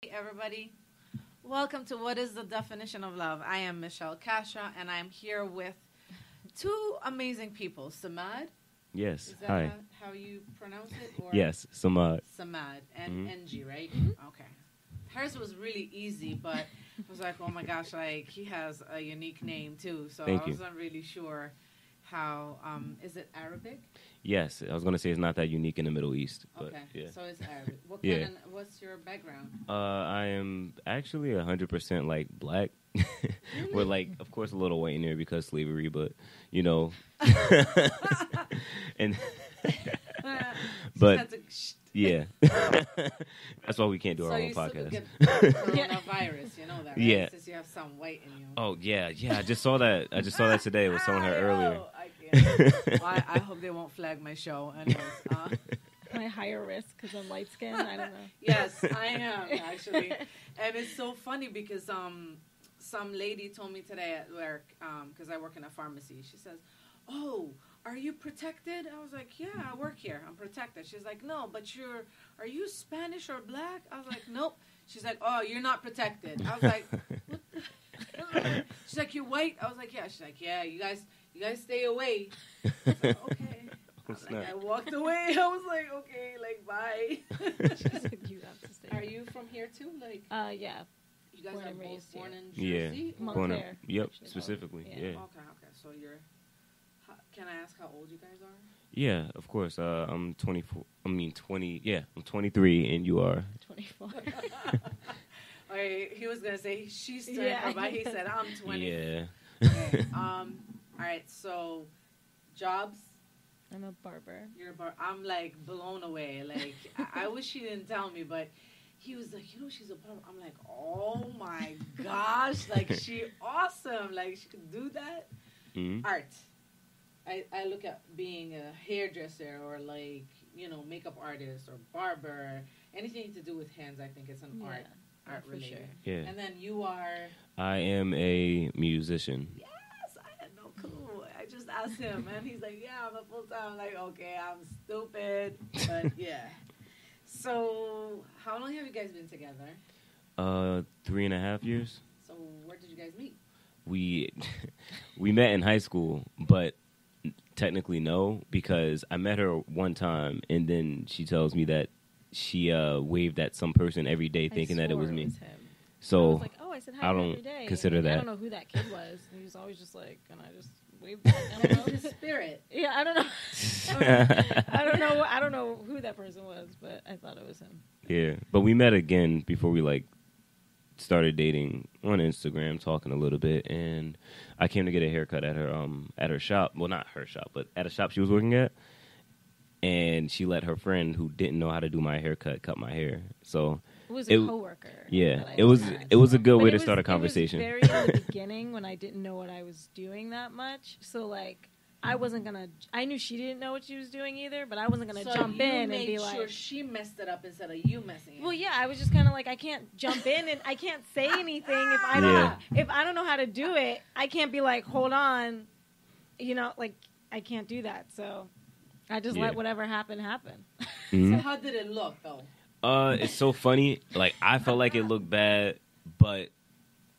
Hey everybody, welcome to What is the Definition of Love? I am Michelle Kasha, and I'm here with two amazing people. Samad, Yes. is that Hi. how you pronounce it? Or Yes. Samad. Samad and Mhm. Angie, right? Okay. Hers was really easy, but I was like, oh my gosh, like he has a unique name too. So Thank I you. wasn't really sure how. Is it Arabic? Yes. I was gonna say it's not that unique in the Middle East, but Okay, yeah. so it's Arabic. What Yeah. kind of, what's your background? I am actually 100% like black, with like, of course, a little white in there because slavery, but you know, and but yeah, that's why we can't do our So own you still podcast. get coronavirus, you know that, right? Yeah. Since you have some weight in you. Oh yeah. I just saw that. I just saw that today. I was telling her earlier. I can't. Well, I hope they won't flag my show. Anyways, Am I higher risk because I'm light skinned? I don't know. yes, I am actually, and it's so funny because some lady told me today at work because I work in a pharmacy. She says, "Oh, are you protected?" I was like, "Yeah, I work here. I'm protected." She's like, "No, but are you Spanish or black?" I was like, "Nope." She's like, "Oh, you're not protected." I was like, "What the?" She's like, "You're white?" I was like, "Yeah." She's like, "Yeah, you guys stay away." I was like, "Okay." I walked away. I was like, "Okay, like bye." She said you have to stay. Are you from here too? Like, Yeah. you guys Born are and both raised born here. in Jersey? Yeah. Or- Born up- Montclair, Yep. actually. Specifically. Yeah. Yeah. Okay. So can I ask how old you guys are? Yeah. Of course. I'm 24. I mean 20. Yeah. I'm 23, and you are. 24. Okay, he was gonna say she's turned Yeah. but he said I'm 20. Yeah. Okay. All right. So, jobs. I'm a barber. I'm like blown away. Like I wish he didn't tell me, but he was like, she's a barber. I'm like, oh my gosh, like she awesome. Like she could do that. Mhm. Art. I look at being a hairdresser or like makeup artist or barber, anything to do with hands. I think it's an art for related. sure. Yeah. And then you are. I am a musician. Yes, I had no clue. I just asked him, and he's like, "Yeah, I'm a full time." I'm like, okay, I'm stupid, but yeah. So, how long have you guys been together? 3.5 years. So, where did you guys meet? We we met in high school, but technically no, because I met her one time, and then she tells me that she waved at some person every day, thinking that it was me. him. So I was like, oh, I said hi I to him don't every day. consider And, like, that. I don't know who that kid was. And he was always just like, and I just waved back. I don't know. His spirit. Yeah, I don't know. I don't know who that person was, but I thought it was him. Yeah, but we met again before we like started dating on Instagram, talking a little bit, and I came to get a haircut at her shop. Well, not her shop, but at a shop she was working at, and she let her friend who didn't know how to do my haircut cut my hair. So It was a coworker. yeah, that I it was met. it was a good But way it to was- start a conversation. It was very in the beginning when I didn't know what I was doing that much. So like I wasn't gonna. I knew she didn't know what she was doing either, but I wasn't gonna So jump you in and made be sure like. she messed it up instead of you messing it. Well, yeah, I was just kind of like, I can't jump in and I can't say anything if I don't. Yeah. If I don't know how to do it, I can't be like, hold on, like I can't do that. So I just Yeah. let whatever happen. Mhm. So how did it look though? It's so funny. Like, I felt like it looked bad, but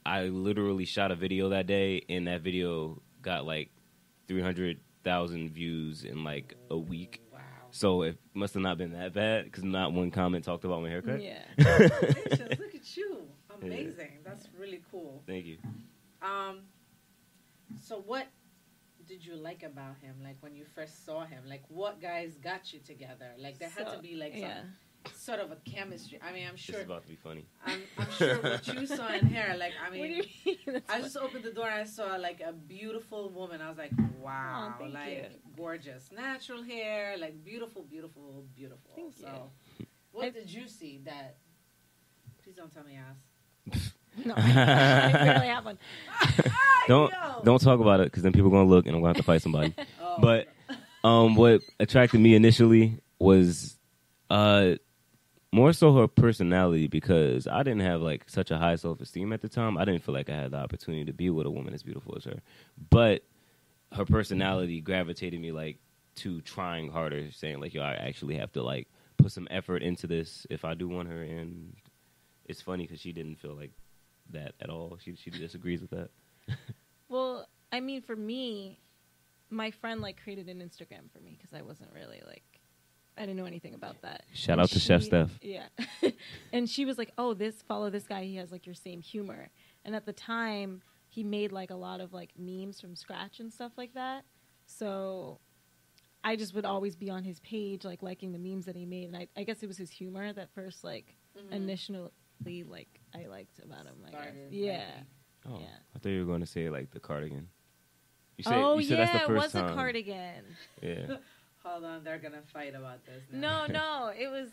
I literally shot a video that day, and that video got like 300,000 views in like a week. Wow. So it must have not been that bad, because not one comment talked about my haircut. Yeah. Congratulations. Look at you. Amazing. That's really cool. Thank you. So what did you like about him? Like when you first saw him, like what guys got you together? Like there had to be like some sort of a chemistry. I mean, I'm This sure. is about to be funny. I'm sure what you saw in her. Like I What do mean, you mean? That's I just opened the door and I saw like a beautiful woman. I was like, wow, thank like you. gorgeous, natural hair, like beautiful, beautiful, beautiful. Thank so, you. what did you see that? Please don't tell me ass. No, I barely have one. Don't talk about it, because then people are gonna look and I'm gonna have to fight somebody. Oh, But what attracted me initially was more so her personality, because I didn't have like such a high self-esteem at the time. I didn't feel like I had the opportunity to be with a woman as beautiful as her. But her personality gravitated me like to trying harder, saying like, yo, I actually have to like put some effort into this if I do want her, and it's funny because she didn't feel like that at all. She disagrees with that. Well, I mean, for me, my friend like created an Instagram for me because I wasn't really like, I didn't know anything about that. Shout out to Chef Steph. Yeah. And she was like, oh, follow this guy. He has like your same humor. And at the time, he made like a lot of like memes from scratch and stuff like that. So I just would always be on his page, like liking the memes that he made. And I guess it was his humor that first, like, initially, like, I liked about him. I guess. Yeah. Oh, yeah. I thought you were going to say like the cardigan. You said that's the first it was time. a cardigan. Yeah. Hold on, they're gonna fight about this now. No, it was.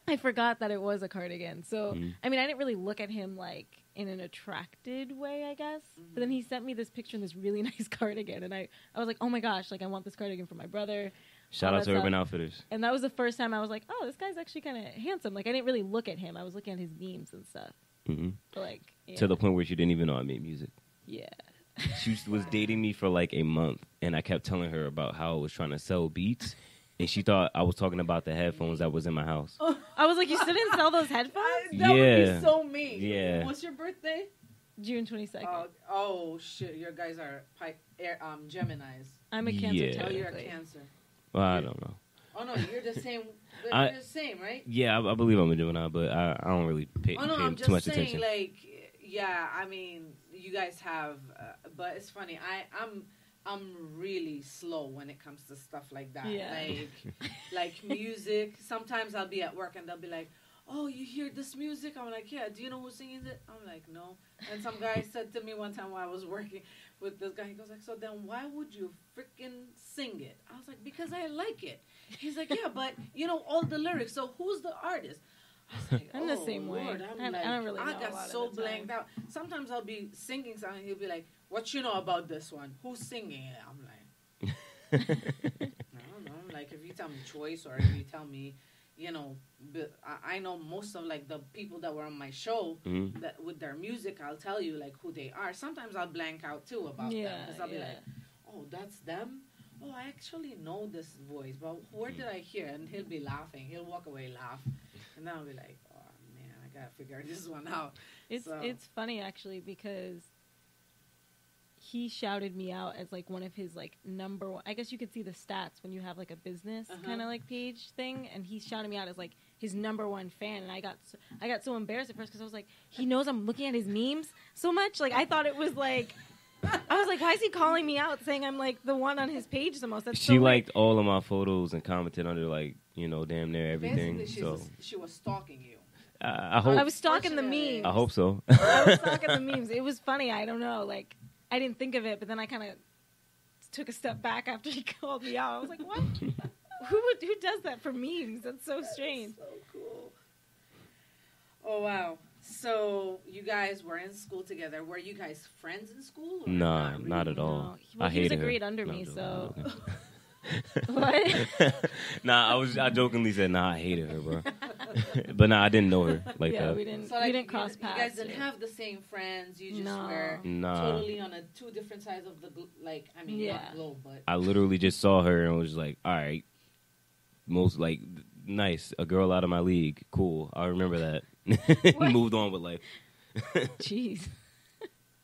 I forgot that it was a cardigan. So I mean, I didn't really look at him like in an attracted way, I guess. But then he sent me this picture in this really nice cardigan, and I was like, oh my gosh, like I want this cardigan for my brother. Shout out to Urban Outfitters. And that was the first time I was like, oh, this guy's actually kind of handsome. Like I didn't really look at him. I was looking at his memes and stuff. But, like to the point where she didn't even know I made music. Yeah. She was dating me for like a month, and I kept telling her about how I was trying to sell beats, and she thought I was talking about the headphones that was in my house. I was like, you still didn't sell those headphones? That would be so mean. Yeah. What's your birthday? June 22nd. Oh shit! Your guys are Geminis. I'm a Cancer. Yeah. Oh, you're a Cancer. Well, I don't know. Oh no, you're the same. You're the same, right? Yeah, I believe I'm a Gemini, but I don't really pay I'm too much just saying, attention. like, yeah, I mean, you guys have, but it's funny. I'm really slow when it comes to stuff like that. Yeah. Like music. Sometimes I'll be at work and they'll be like, "Oh, you hear this music?" I'm like, "Yeah." Do you know who's singing it? I'm like, "No." And some guy said to me one time while I was working with this guy, he goes like, "So then why would you freaking sing it?" I was like, "Because I like it." He's like, "Yeah, but you know all the lyrics. So who's the artist?" I was like, I'm the same way. Lord. I don't really know I a got lot of so the time. blanked out. Sometimes I'll be singing something and he'll be like, "What you know about this one? Who's singing it?" I'm like, I don't know. Like, if you tell me Choice or if you tell me, you know, I know most of like the people that were on my show that with their music, I'll tell you like who they are. Sometimes I'll blank out too about them because I'll be like, "Oh, that's them. Oh, I actually know this voice, but where did I hear?" And he'll be laughing. He'll walk away, laugh, and then I'll be like, "Oh man, I gotta figure this one out." It's funny actually because he shouted me out as like one of his like number one. I guess you could see the stats when you have like a business kind of like page thing, and he shouted me out as like his number one fan. And I got so embarrassed at first because I was like, he knows I'm looking at his memes so much. Like I thought it was like. I was like, why is he calling me out saying I'm like the one on his page the most? That's she so liked all of my photos and commented under like, you know, damn near everything. Basically, she was stalking you. I hope. I was stalking the memes. I hope so. I was stalking the memes. It was funny. I don't know. Like, I didn't think of it, but then I kind of took a step back after he called me out. I was like, what? Who does that for memes? That's so strange. That's so cool. Oh, wow. So you guys were in school together. Were you guys friends in school? Or Nah, not at all. No. Well, I he was hated a grade her. under No, me, I'm so. joking. What? Nah, I jokingly said, nah, I hated her, bro. But nah, I didn't know her like yeah, that. we didn't. So, like, we didn't cross paths. You guys didn't have the same friends. You just were Nah. totally on two different sides of the not globe, but I literally just saw her and was like, all right, most like nice, a girl out of my league, cool. I remember that. Moved on with life. Jeez.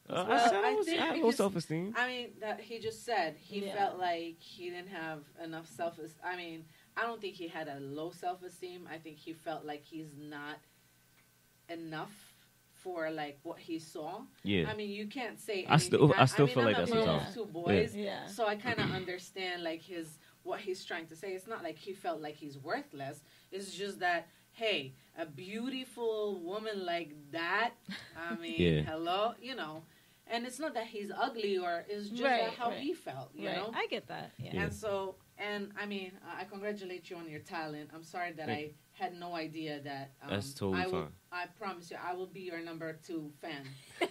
I said I had low self-esteem. I mean, that he just said he felt like he didn't have enough self-esteem. I mean, I don't think he had a low self-esteem. I think he felt like he's not enough for like what he saw. Yeah. I mean, you can't say anything. I still feel like that's sometimes. Two boys, yeah. So I kind of understand like what he's trying to say. It's not like he felt like he's worthless. It's just that, hey, a beautiful woman like that, I mean, hello, you know. And it's not that he's ugly or it's just how he felt, you know? I get that, yeah. And so, and I mean, I congratulate you on your talent. I'm sorry that I had no idea that. That's totally fine. I promise you, I will be your number 2 fan.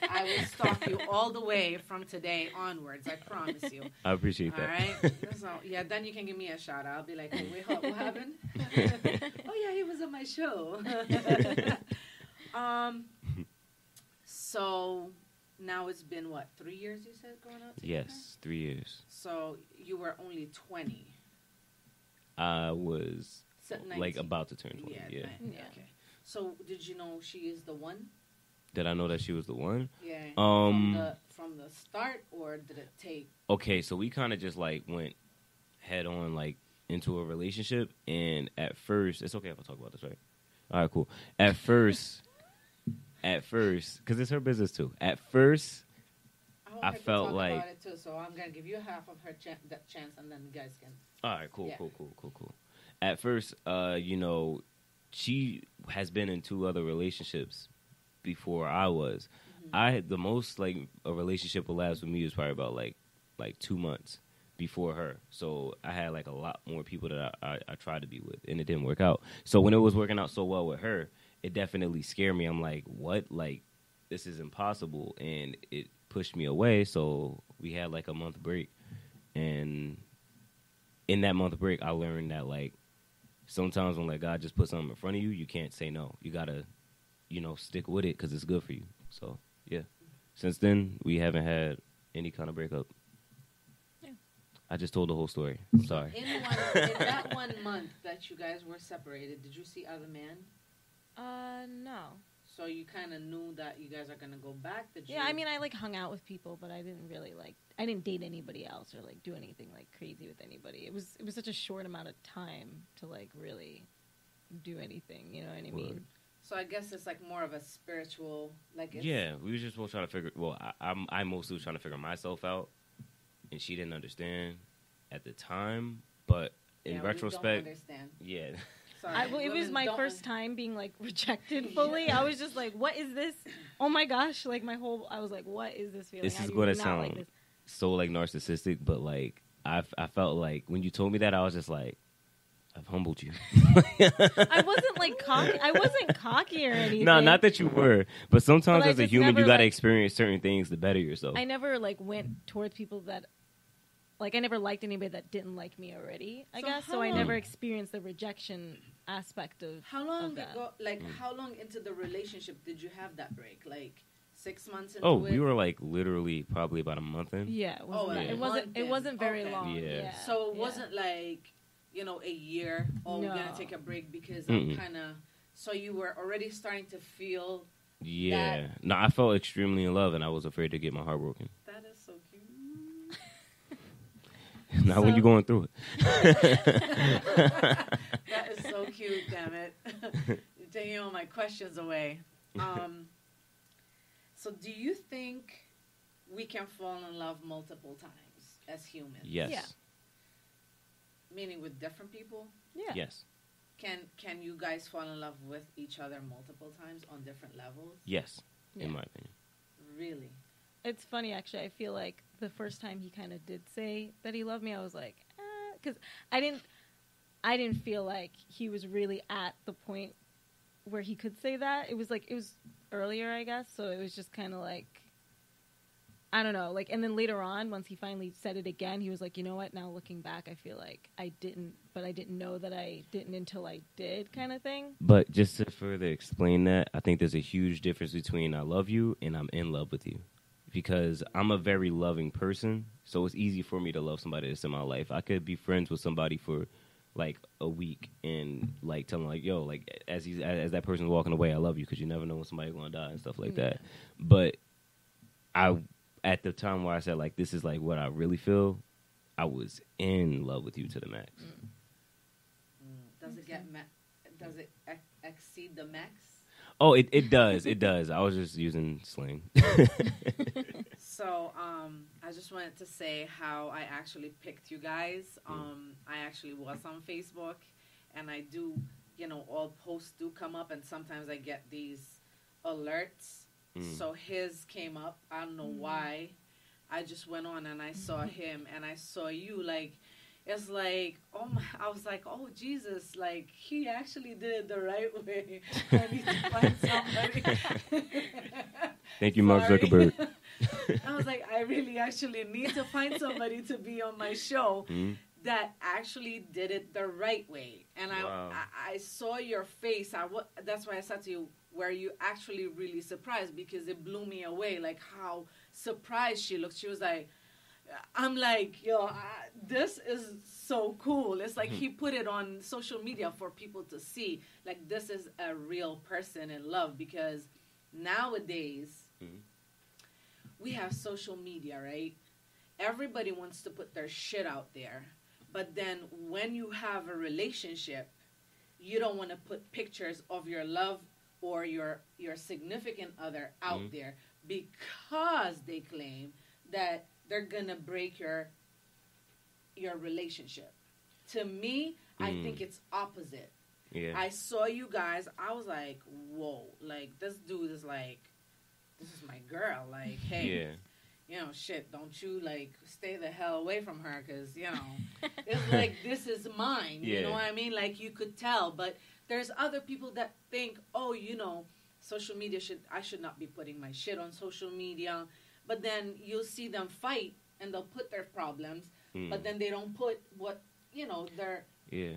I will stalk you all the way from today onwards. I promise you. I appreciate that. All right? So, yeah, then you can give me a shout out. I'll be like, oh, wait, what happened? Oh, yeah, he was on my show. So now it's been, what, 3 years you said going out together? Yes, 3 years. So you were only 20. I was like 19. about to turn 20, yeah. Okay. So did you know she is the one? Did I know that she was the one? Yeah. Um. From the start, or did it take? Okay, so we kind of just like went head on like into a relationship, and at first, it's okay if I talk about this, right? All right, cool. At first, because it's her business too. At first, want I her to felt talk like about it too, so I'm gonna give you half of her that chance, and then you guys can. all right, cool, Yeah. cool. At first, you know, she has been in 2 other relationships before I was. I had the most like a relationship will last with me was probably about like 2 months before her. So I had like a lot more people that I tried to be with, and it didn't work out. So when it was working out so well with her, it definitely scared me. I'm like, what? Like, this is impossible, and it pushed me away. So we had like a month break, and in that month break, I learned that like sometimes when like God just puts something in front of you, you can't say no. You gotta, you know, stick with it because it's good for you. So yeah, since then we haven't had any kind of breakup. Yeah. I just told the whole story. I'm sorry. In that 1 month that you guys were separated, did you see other men? No. So you kind of knew that you guys are gonna go back. Did you? Yeah, I mean, I like hung out with people, but I didn't really I didn't date anybody else or like do anything like crazy with anybody. It was such a short amount of time to like really do anything. You know what I mean? So I guess it's like more of a spiritual, like it's, Yeah, we were just both trying to figure. Well, I mostly was trying to figure myself out, and she didn't understand at the time. But in retrospect, we don't understand. yeah. Sorry, It was my first time being like rejected fully. I was just like, "What is this? Oh my gosh!" Like I was like, "What is this feeling?" This is going to sound like this. so like narcissistic, but like I felt like when you told me that, I was just like, I've humbled you. I wasn't like cocky. I wasn't cocky or anything. No, not that you were, but sometimes But I as a just human, never, you got to like- experience certain things to better yourself. I never like went towards people that, like, I never liked anybody that didn't like me already. I So guess how so. I long- never experienced the rejection aspect of How long of that. ago? Like how long into the relationship did you have that break? Like 6 months into Oh, it. we were like literally probably about a month in. Yeah, it wasn't, Oh, that- yeah. it wasn't. Month It in. wasn't very Okay. long. Yeah. Yeah. So it yeah. wasn't like, a year. Oh, we're gonna No. take a break because Mm-mm. I'm kind of. So you were already starting to feel. Yeah. No, I felt extremely in love, and I was afraid to get my heart broken. That is so cute. Not when So- you're going through it. That is so cute. Damn it! You're taking all my questions away. So do you think we can fall in love multiple times as humans? Yes. Yeah. Meaning with different people? Yeah. Yes. Can you guys fall in love with each other multiple times on different levels? Yes. Yeah. In my opinion. Really? It's funny, actually. I feel like the first time he kind of did say that he loved me, I was like, because I didn't feel like he was really at the point where he could say that. It was earlier, I guess. So it was just kind of like, I don't know. Like, and then later on, once he finally said it again, he was like, you know what? Now looking back, I feel like I didn't know that I didn't until I did, kind of thing. But just to further explain that, I think there's a huge difference between I love you and I'm in love with you. Because I'm a very loving person, so it's easy for me to love somebody that's in my life. I could be friends with somebody for like a week and like tell them like, yo, like as that person's walking away, I love you because you never know when somebody's gonna die and stuff like that. But at the time where I said like this is like what I really feel, I was in love with you to the max. Does it does it exceed the max? Oh, it does. It does. I was just using slang. So, I just wanted to say how I actually picked you guys. I actually was on Facebook, and I do, all posts do come up, and sometimes I get these alerts. So his came up. I don't know why. I just went on and I saw him, and I saw you. Like, it's like, oh my! I was like, oh Jesus! Like he actually did it the right way. I need to find somebody. Thank you, Mark Sorry. Zuckerberg. I was like, I really actually need to find somebody to be on my show that actually did it the right way. And Wow. I saw your face. That's why I said to you, were you actually really surprised? Because it blew me away, like how surprised she looked. She was like, I'm like, yo, this is so cool. It's like he put it on social media for people to see. Like, this is a real person in love, because nowadays we have social media, right? Everybody wants to put their shit out there. But then when you have a relationship, you don't want to put pictures of your love or your significant other out there, because they claim that they're going to break your relationship. To me, I think it's opposite. Yeah. I saw you guys. I was like, whoa. Like, this dude is like, this is my girl. Like, hey, you know, shit, don't you, like, stay the hell away from her, because, you know, it's like, this is mine. You know what I mean? Like, you could tell. But there's other people that think, oh, you know, social media I should not be putting my shit on social media. But then you'll see them fight, and they'll put their problems, but then they don't put what, you know, their... Yeah.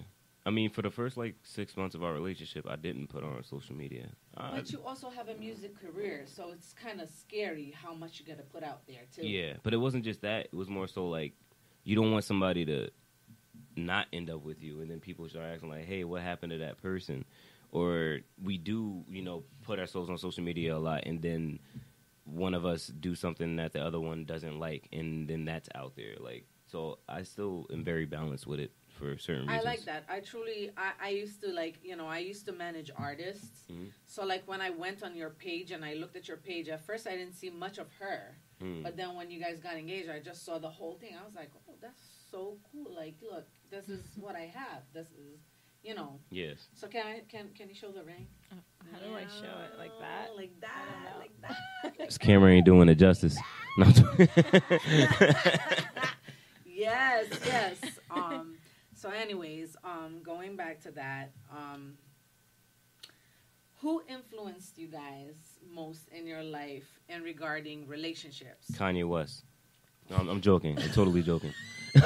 I mean, for the first, 6 months of our relationship, I didn't put on social media. But you also have a music career, so it's kind of scary how much you got to put out there, too. Yeah, but it wasn't just that. It was more so, like, you don't want somebody to not end up with you, and then people start asking, like, hey, what happened to that person? Or we do, you know, put ourselves on social media a lot, and then one of us do something that the other one doesn't like, and then that's out there. Like, so I still am very balanced with it for certain reasons. I like that. I used to, like, you know, I used to manage artists. So, like, when I went on your page and I looked at your page, at first I didn't see much of her. But then when you guys got engaged, I just saw the whole thing. I was like, oh, that's so cool. Like, look, this is what I have. This is, you know. Yes. So can you show the ring? How do I show it? Like that? Like that? Like that? This camera ain't doing it justice. No. Yes. So anyways, going back to that, who influenced you guys most in your life in regarding relationships? Kanye West. No, I'm joking. I'm totally joking. It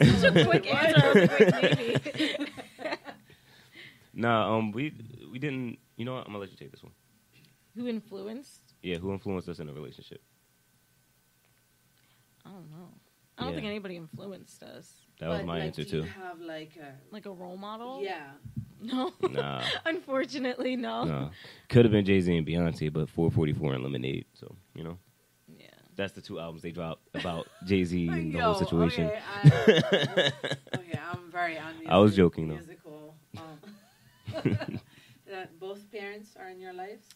was such a quick answer. I was like, maybe. Nah, we didn't. You know what? I'm gonna let you take this one. Who influenced? Yeah, who influenced us in a relationship? I don't know. I don't think anybody influenced us. That was my answer do you too. have like a role model? Yeah. No. Nah. Unfortunately, no. No. Could have been Jay-Z and Beyonce, but 444 and Lemonade. So, you know. Yeah. That's the two albums they dropped about Jay-Z and the whole situation. Okay, I'm very on music, I was joking, though. Musical. Both parents are in your life?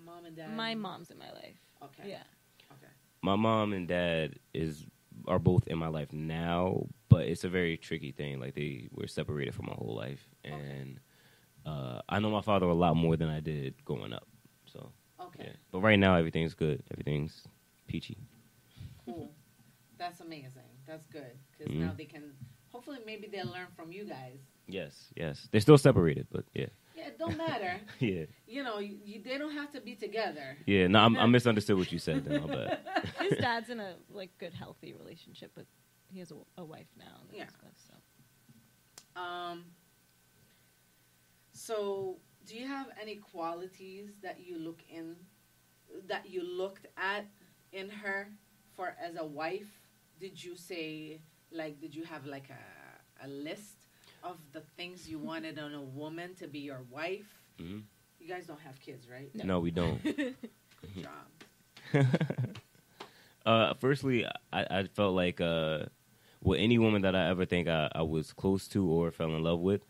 Mom and dad? My mom's in my life. Okay. Yeah. Okay. My mom and dad are both in my life now, but it's a very tricky thing. Like, they were separated for my whole life. And I know my father a lot more than I did growing up. So, okay. Yeah. But right now, everything's good. Everything's peachy. Cool. That's amazing. That's good. Because now they can, hopefully maybe they'll learn from you guys. Yes. They're still separated, but yeah. Yeah, it don't matter. Yeah. You know, they don't have to be together. Yeah, no, I misunderstood what you said then, my bad. His dad's in a good, healthy relationship, but he has a wife now. Yeah. Stuff, so. So, do you have any qualities that you looked at in her for as a wife? Did you have like a list of the things you wanted in a woman to be your wife? Mm-hmm. You guys don't have kids, right? No, we don't. Good job. Firstly, I felt like with any woman that I ever think I was close to or fell in love with,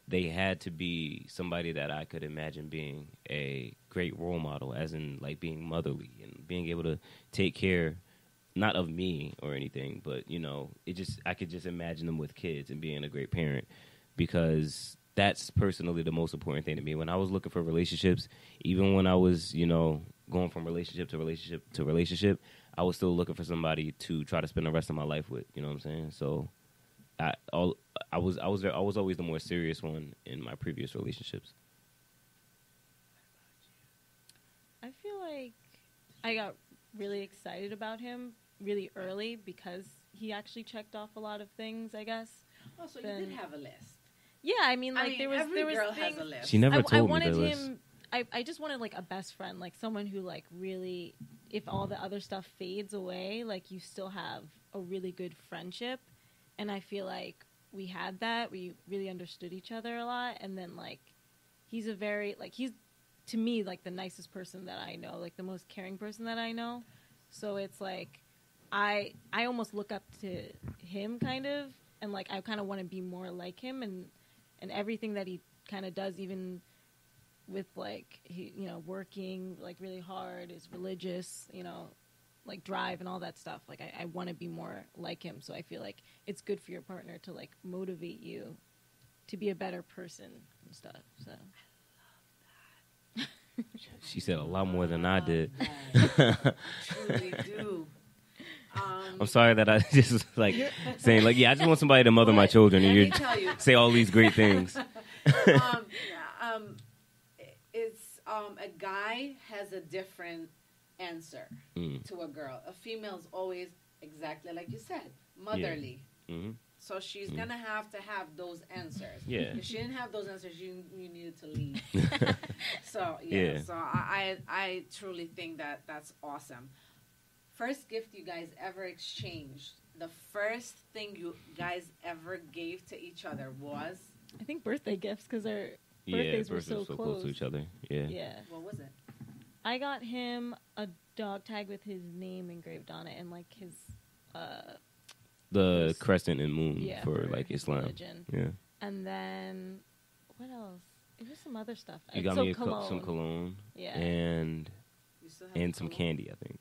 they had to be somebody that I could imagine being a great role model, as in like being motherly and being able to take care, not of me or anything, but you know, I could just imagine them with kids and being a great parent, because that's personally the most important thing to me. When I was looking for relationships, even when I was, you know, going from relationship to relationship to relationship, I was still looking for somebody to try to spend the rest of my life with. You know what I'm saying? So, I was always the more serious one in my previous relationships. I feel like I got really excited about him really early because he actually checked off a lot of things, I guess. Oh, so you did have a list. Yeah, I mean, there was girl things. has a list. She never told I me wanted the him. list. I just wanted like a best friend, like someone who like really if all the other stuff fades away, like, you still have a really good friendship. And I feel like we had that. We really understood each other a lot. And then, like, he's to me, like, the nicest person that I know, like, the most caring person that I know. So it's like, I almost look up to him, kind of, and, like, I kind of want to be more like him, and everything that he kind of does, even with, like, he, you know, working, like, really hard, is religious, you know, like, drive and all that stuff. Like, I want to be more like him, so I feel like it's good for your partner to, like, motivate you to be a better person and stuff, so. She said a lot more than I did. Truly do. I'm sorry that I just was, like, saying, like, yeah, I just want somebody to mother my children, and you say all these great things. It's a guy has a different answer to a girl. A female's always exactly like you said, motherly. Yeah. Mm-hmm. So she's gonna have to have those answers. Yeah. If she didn't have those answers, you needed to leave. So So I truly think that's awesome. First gift you guys ever exchanged. The first thing you guys ever gave to each other was? I think birthday gifts, because our birthdays were so close to each other. Yeah. Yeah. What was it? I got him a dog tag with his name engraved on it, and, like, his the crescent and moon for like Islam. Religion. Yeah. And then what else? It was some other stuff. You got me some cologne. Yeah. And some cologne? Candy, I think.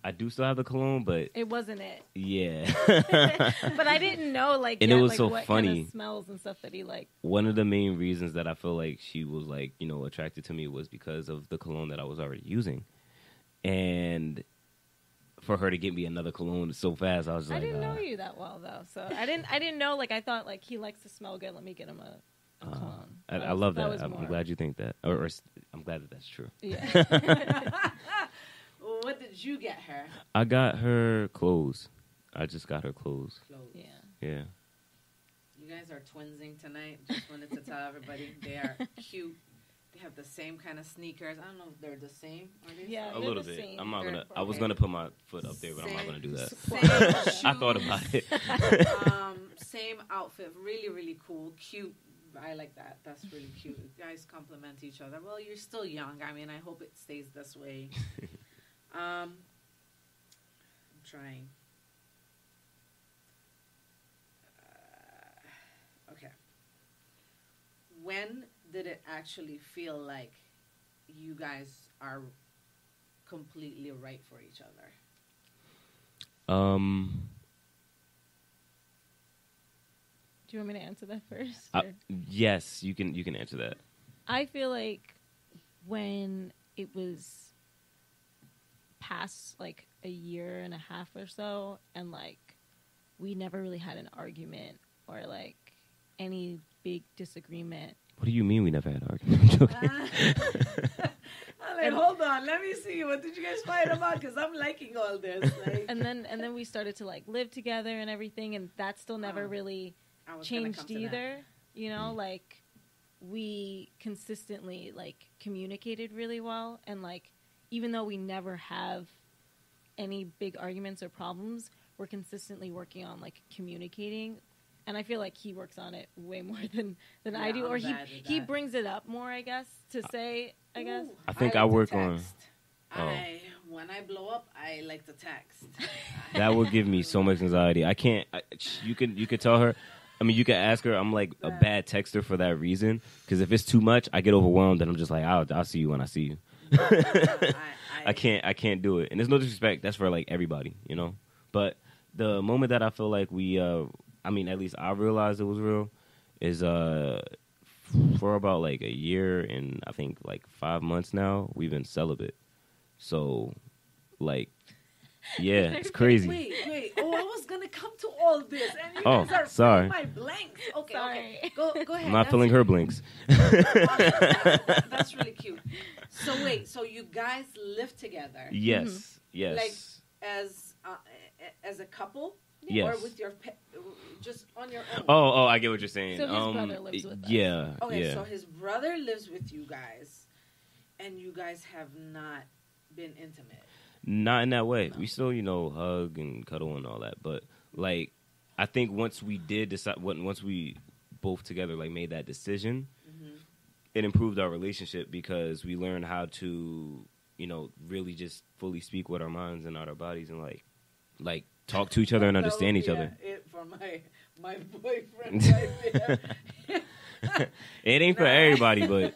I do still have the cologne, but it wasn't it. Yeah. But I didn't know, like, and it was like, so what funny. Kind of smells and stuff that he liked. One of the main reasons that I feel like she was, like, you know, attracted to me was because of the cologne that I was already using, and for her to get me another cologne so fast, I was like, I didn't know you that well, though, so I didn't know. Like, I thought, like, he likes to smell good. Let me get him a cologne. I love that. I'm glad you think that, or I'm glad that that's true. Yeah. What did you get her? I got her clothes. I just got her clothes. Yeah. Yeah. You guys are twinsing tonight. Just wanted to tell everybody they are cute. They have the same kind of sneakers. I don't know if they're the same. Are they? Yeah, a little bit. Same. I'm not gonna. Okay. I was gonna put my foot up there, but I'm not gonna do that. Same I thought about it. Same outfit. Really, really cool. Cute. I like that. That's really cute. You guys compliment each other. Well, you're still young. I mean, I hope it stays this way. I'm trying. Okay. When did it actually feel like you guys are completely right for each other? Do you want me to answer that first? Yes, you can answer that. I feel like when it was past, like, a year and a half or so, and, like, we never really had an argument or, like, any big disagreement. What do you mean we never had an argument? I'm like, hold on, let me see. What did you guys fight about? Because I'm liking all this. Like. And then we started to, like, live together and everything, and that still never really changed either. You know, like, we consistently, like, communicated really well, and, like, even though we never have any big arguments or problems, we're consistently working on, like, communicating. And I feel like he works on it way more than I do. Or he brings it up more, I guess, to say, I guess. I think I work on... When I blow up, I like to text. That would give me so much anxiety. I can't... You could tell her... I mean, you could ask her. I'm, like, a bad texter for that reason. Because if it's too much, I get overwhelmed, and I'm just like, I'll see you when I see you. I can't do it, and there's no disrespect. That's for, like, everybody, you know. But the moment that I feel like we, I mean, at least I realized it was real, is for about like a year and I think like 5 months now we've been celibate. So, like, yeah, it's crazy. Wait. Oh, I was gonna come to all this, and you guys are filling my blanks. Okay. Go ahead. I'm not filling her blanks. That's really cute. So you guys live together? Yes, mm-hmm. Yes. Like as a couple? Yes. Or with your just on your own? Oh, I get what you're saying. So his brother lives with us. Yeah. Okay, yeah. so his brother lives with you guys, and you guys have not been intimate. Not in that way. We still, hug and cuddle and all that. But like, I think once we did decide, once we both together like made that decision, it improved our relationship because we learned how to, really just fully speak with our minds and not our bodies and like talk to each other and understand each other. It for my boyfriend right there. It ain't for everybody, but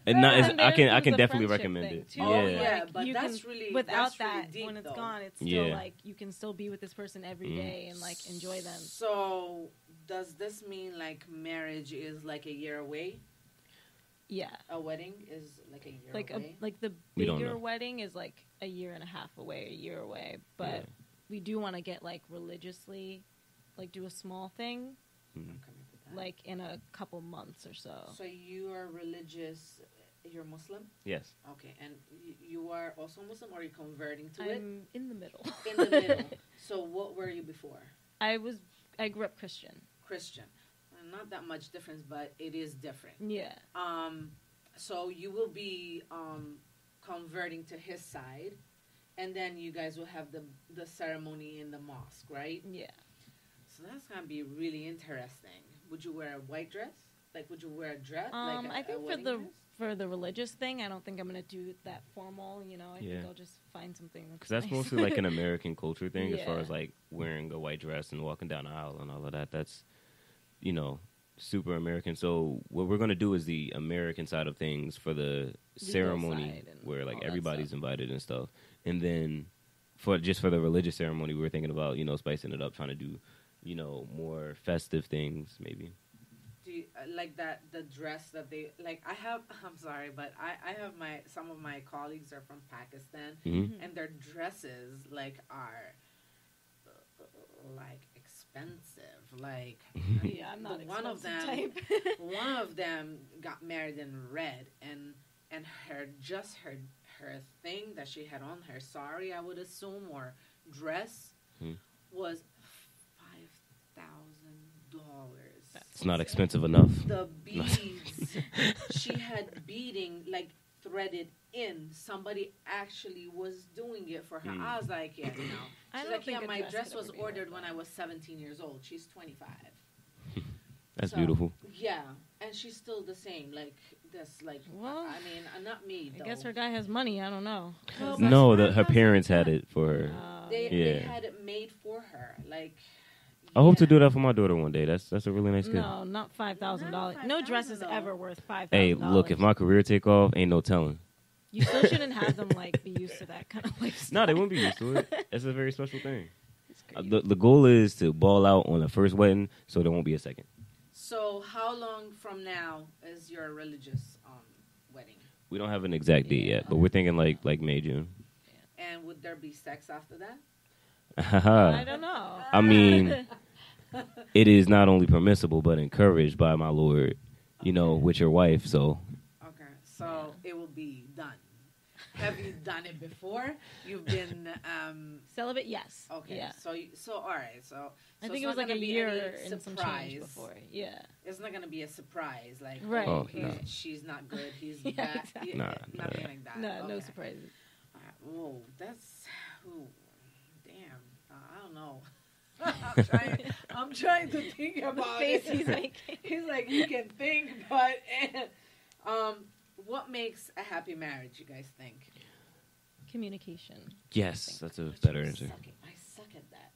I can definitely friendship recommend thing, it. too. Oh, Yeah. yeah, Like, but you that's can- really without that's really that deep, when it's though. gone, it's still Yeah. like you can still be with this person every day and like enjoy them. So does this mean like marriage is like a year away? Yeah, A wedding is like a year like away. like the We don't bigger know. wedding is like a year and a half away, a year away. But Yeah. we do want to get like religiously, like do a small thing, I'm coming to that. like in a couple months or so. So you are religious. You're Muslim. Yes. Okay, and you are also Muslim, or are you converting to it? I'm in the middle. In the middle. So what were you before? I grew up Christian. Christian. Not that much difference, but it is different. Yeah. So you will be converting to his side, and then you guys will have the ceremony in the mosque, right? Yeah. So that's gonna be really interesting. Would you wear a white dress? Like, would you wear a dress? Like I think wedding for the religious thing, I don't think I'm gonna do that formal. I Yeah. think I'll just find something. Because that's nice. mostly like an American culture thing as far Yeah. as like wearing a white dress and walking down the aisle and all of that. That's, super American. So what we're going to do is the American side of things for the ceremony side and where like all that everybody's stuff. invited and stuff. And then for the religious ceremony, we were thinking about, spicing it up, trying to do, more festive things maybe. Do you, like that the dress that they like? I'm sorry, but I have some of my colleagues are from Pakistan, Mhm. and their dresses are like expensive. Like Yeah, I'm not one of them. expensive type. One of them got married in red, and her thing that she had on, her sari, I would assume, or dress, was $5,000. It's not expensive enough. The beads she had beading threaded in. Somebody actually was doing it for her. I was like, yeah, no. I She's don't like, think yeah, a my dress dress could was ever be ordered like when that. I was 17 years old. She's 25. That's So, beautiful. Yeah, and she's still the same. Well, I mean, not me, though. I guess her guy has money. I don't know. Well, No, but her parents had it for her. They Yeah. had it made for her. I hope to do that for my daughter one day. That's a really nice gift. No, not $5,000. Not No dress is $5,000 ever worth $5,000. Hey, look, if my career take off, ain't no telling. You still shouldn't have them be used to that kind of lifestyle. No, they wouldn't be used to it. It's a very special thing. The goal is to ball out on the first wedding, so there won't be a second. So, how long from now is your religious wedding? We don't have an exact date yet, but we're thinking like May, June. And would there be sex after that? I don't know. I mean, it is not only permissible but encouraged by my Lord, with your wife. So Okay, so it will be done. Have you done it before? You've been Celibate, yes. okay. Yeah. So all right. So I think it's it was not like a gonna be year any and some change before. Yeah. It's not gonna be a surprise. Like, Right. oh, Oh, no. she's not good. He's Yeah, bad. exactly. Nah, Nothing like that. No, no Okay. surprises. All right. Whoa, that's damn. I don't know. I'm trying to think The about face it. he's making. He's like, you can think, but what makes a happy marriage? You guys think? Communication. yes, that's a But better you answer. I suck at that.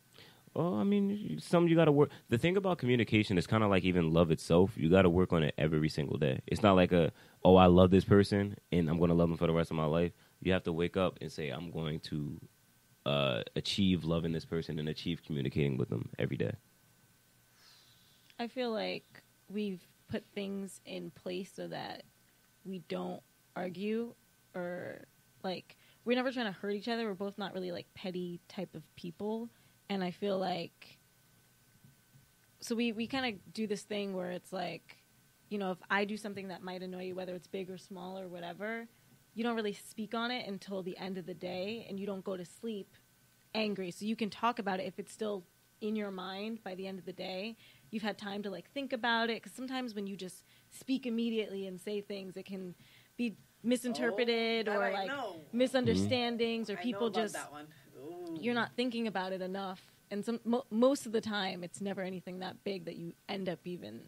Oh, I mean, something you got to work. The thing about communication is kind of like even love itself. You got to work on it every single day. It's not like I love this person and I'm going to love them for the rest of my life. You have to wake up and say, I'm going to achieve loving this person and achieve communicating with them every day. I feel like we've put things in place so that we don't argue or we're never trying to hurt each other. We're both not really petty type of people. And I feel like, so we kind of do this thing where it's if I do something that might annoy you, whether it's big or small or whatever, you don't really speak on it until the end of the day, and you don't go to sleep angry. So you can talk about it if it's still in your mind by the end of the day. You've had time to think about it, because sometimes when you just speak immediately and say things, it can be misinterpreted that or I like know. misunderstandings or I people know about just that one. Ooh. you're not thinking about it enough. And most of the time, it's never anything that big that you end up even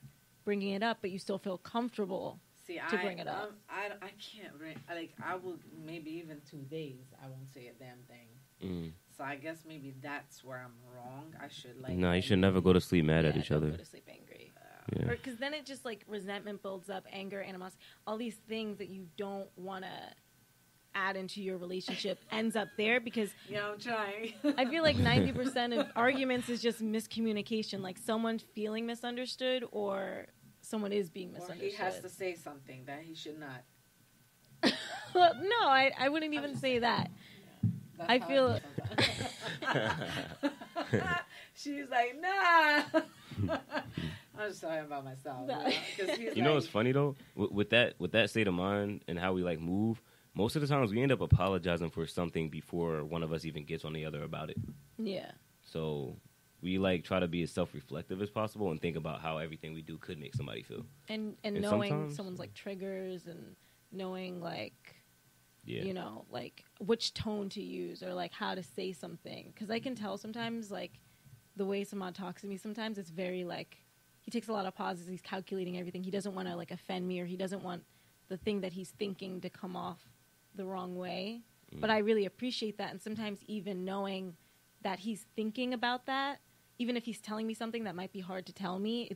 bringing it up, but you still feel comfortable to bring it up. I can't bring, like, I will maybe even 2 days, I won't say a damn thing. So I guess maybe that's where I'm wrong. I should, like... No, you should never go to sleep mad at each other. Go to sleep angry. Yeah. Because then it just, like, resentment builds up, anger, animosity, all these things that you don't want to add into your relationship ends up there because... Yeah, I'm trying. I feel like 90% of arguments is just miscommunication, like someone feeling misunderstood or someone is being misunderstood. Or he has to say something that he should not. Well, no, I wouldn't even say that. That's I how feel... She's like, nah. I'm just talking about myself. No. You know what's funny, though? With that state of mind and how we, like, move... Most of the times, we end up apologizing for something before one of us even gets on the other about it. Yeah. So we like try to be as self-reflective as possible and think about how everything we do could make somebody feel. And knowing someone's like triggers and knowing like, you know, like which tone to use or like how to say something. Because I can tell sometimes like the way someone talks to me. Sometimes it's very like he takes a lot of pauses. He's calculating everything. He doesn't want to like offend me or he doesn't want the thing that he's thinking to come off the wrong way, but I really appreciate that. And sometimes even knowing that he's thinking about that, even if he's telling me something that might be hard to tell me,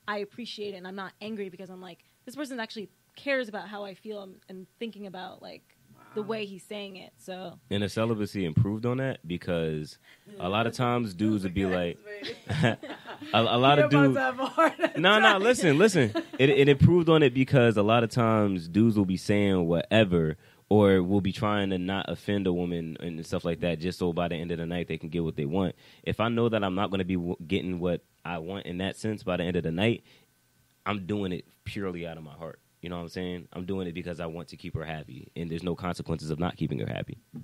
I appreciate it and I'm not angry because I'm like, this person actually cares about how I feel and thinking about like the way he's saying it. So and the celibacy improved on that because a lot of times dudes would be like a lot of dudes no listen it improved on it because a lot of times dudes will be saying whatever or will be trying to not offend a woman and stuff like that just so by the end of the night they can get what they want. If I know that I'm not going to be getting what I want in that sense by the end of the night, I'm doing it purely out of my heart. You know what I'm saying? I'm doing it because I want to keep her happy, and there's no consequences of not keeping her happy. Wow.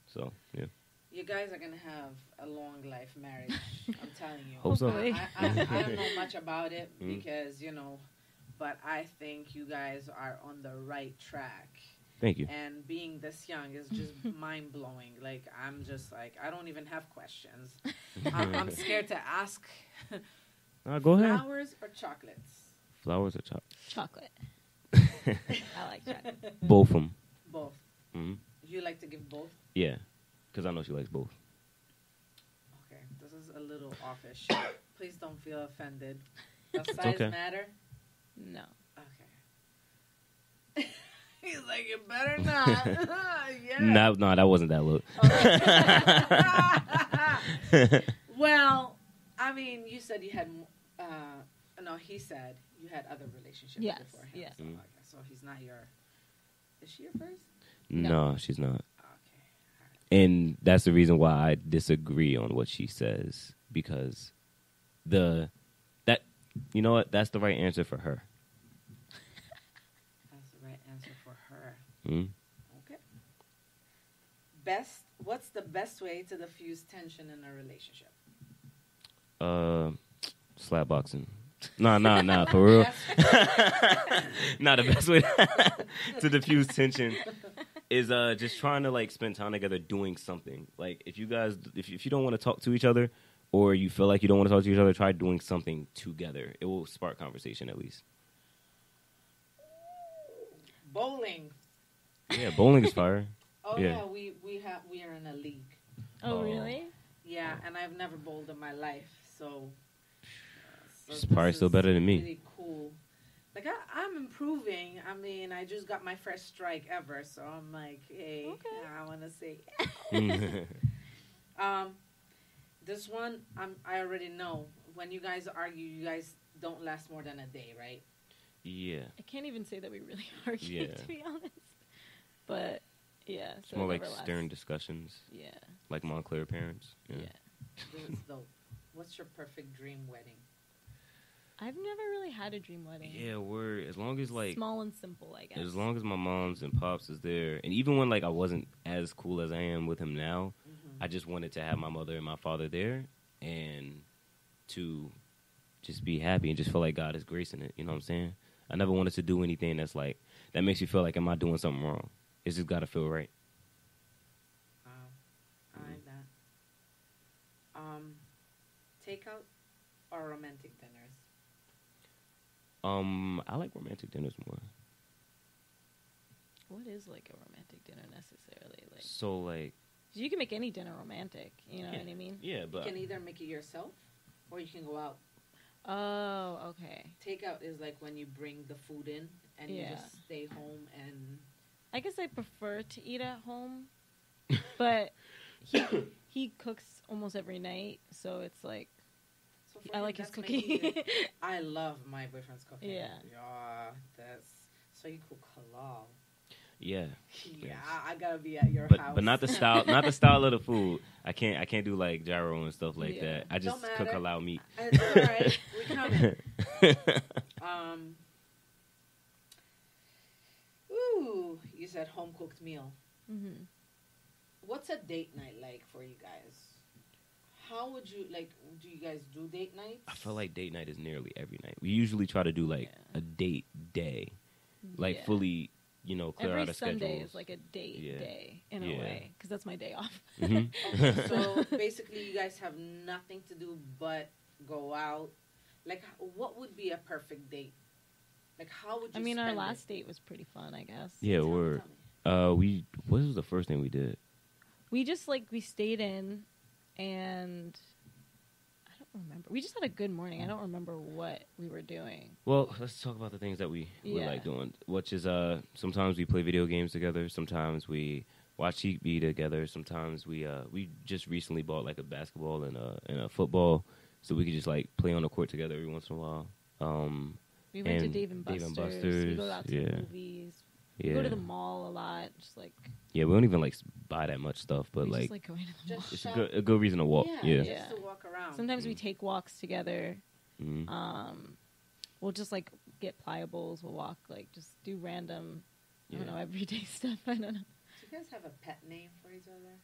So, yeah. You guys are going to have a long life marriage. I'm telling you. Hope so. I don't know much about it because, you know, but I think you guys are on the right track. Thank you. And being this young is just mind-blowing. Like, I'm just like, I don't even have questions. I'm scared to ask. Go ahead. Flowers or chocolates? Flowers or chocolate? Chocolate. I like chocolate. Both of them. Both. Mm-hmm. You like to give both? Yeah, because I know she likes both. Okay, this is a little offish. Please don't feel offended. Does size okay. matter? No. Okay. He's like, you better not. Yeah. No, that wasn't that look. Okay. Well, I mean, you said you had, no, he said you had other relationships before him. Yes. So he's not is she your first? No, she's not. Okay. And that's the reason why I disagree on what she says because you know what? That's the right answer for her. That's the right answer for her. Mm-hmm. Okay. What's the best way to diffuse tension in a relationship? Slap boxing. Nah, for real. Nah, the best way to diffuse tension is just trying to like spend time together doing something. Like if you don't want to talk to each other or you feel like you don't want to talk to each other, try doing something together. It will spark conversation at least. Bowling. Yeah, bowling is fire. Oh yeah, we are in a league. Oh really? Yeah, and I've never bowled in my life, so she's probably still better than me. Really cool. Like I'm improving. I mean, I just got my first strike ever, so I'm like, hey, okay. I want to say. This one, I already know. When you guys argue, you guys don't last more than a day, right? Yeah. I can't even say that we really argue, to be honest. But yeah, it's more like stern discussions. Yeah. Like Montclair parents. Yeah. This is dope. What's your perfect dream wedding? I've never really had a dream wedding. Yeah, as long as like small and simple, I guess. As long as my moms and pops is there, and even when like I wasn't as cool as I am with him now, I just wanted to have my mother and my father there, and to just be happy and just feel like God is gracing it. You know what I'm saying? I never wanted to do anything that's that makes you feel like, am I doing something wrong? It's just got to feel right. Wow. I like that. Takeout or romantic dinners? I like romantic dinners more. What is like a romantic dinner necessarily? Like, So like, you can make any dinner romantic. You know what I mean? yeah, You but can either make it yourself or you can go out. Oh, okay. Takeout is like when you bring the food in and you Yeah. just stay home and... I guess I prefer to eat at home, but he cooks almost every night, so it's like So for I him, like his that's my cooking. easy- I love my boyfriend's cooking. Yeah. Yeah, that's... So you cook halal. yeah. Yeah, I gotta be at your But house. but not the style, not the style of the food. I can't do like gyro and stuff like Yeah. that. I just Don't cook matter. halal meat. It's all right. We coming. Ooh, you said home cooked meal. mm-hmm. What's a date night like for you guys? How would you like? Do you guys do date nights? I feel like date night is nearly every night. We usually try to do like Yeah. a date day, like Yeah. fully, clear Every out of Sunday schedules. is like a date Yeah. day in a Yeah. way, because that's my day off. Mhm. Okay, so basically, you guys have nothing to do but go out. Like, what would be a perfect date? Like, how would you? I mean, our spend last it? date was pretty fun, I guess. Yeah, Tell me, we're tell me. what was the first thing we did? We just we stayed in, and I don't remember. We just had a good morning. I don't remember what we were doing. Well, let's talk about the things that we Yeah. like doing, which is sometimes we play video games together, sometimes we watch TV together, sometimes we just recently bought like a basketball and a football, so we could just like play on the court together every once in a while. We went to And Dave and Dave Buster's. and We Buster's, go out to yeah. the movies. We Yeah, go to the mall a lot. Just yeah, we don't even like buy that much stuff, but we like just like going to the mall. Just it's shop. a good reason to walk. Yeah. just Yeah. to walk around. Sometimes we take walks together. Mhm. We'll just like get pliables. We'll walk, like just do random, I don't Yeah. know, everyday stuff. I don't know. Do you guys have a pet name for each other?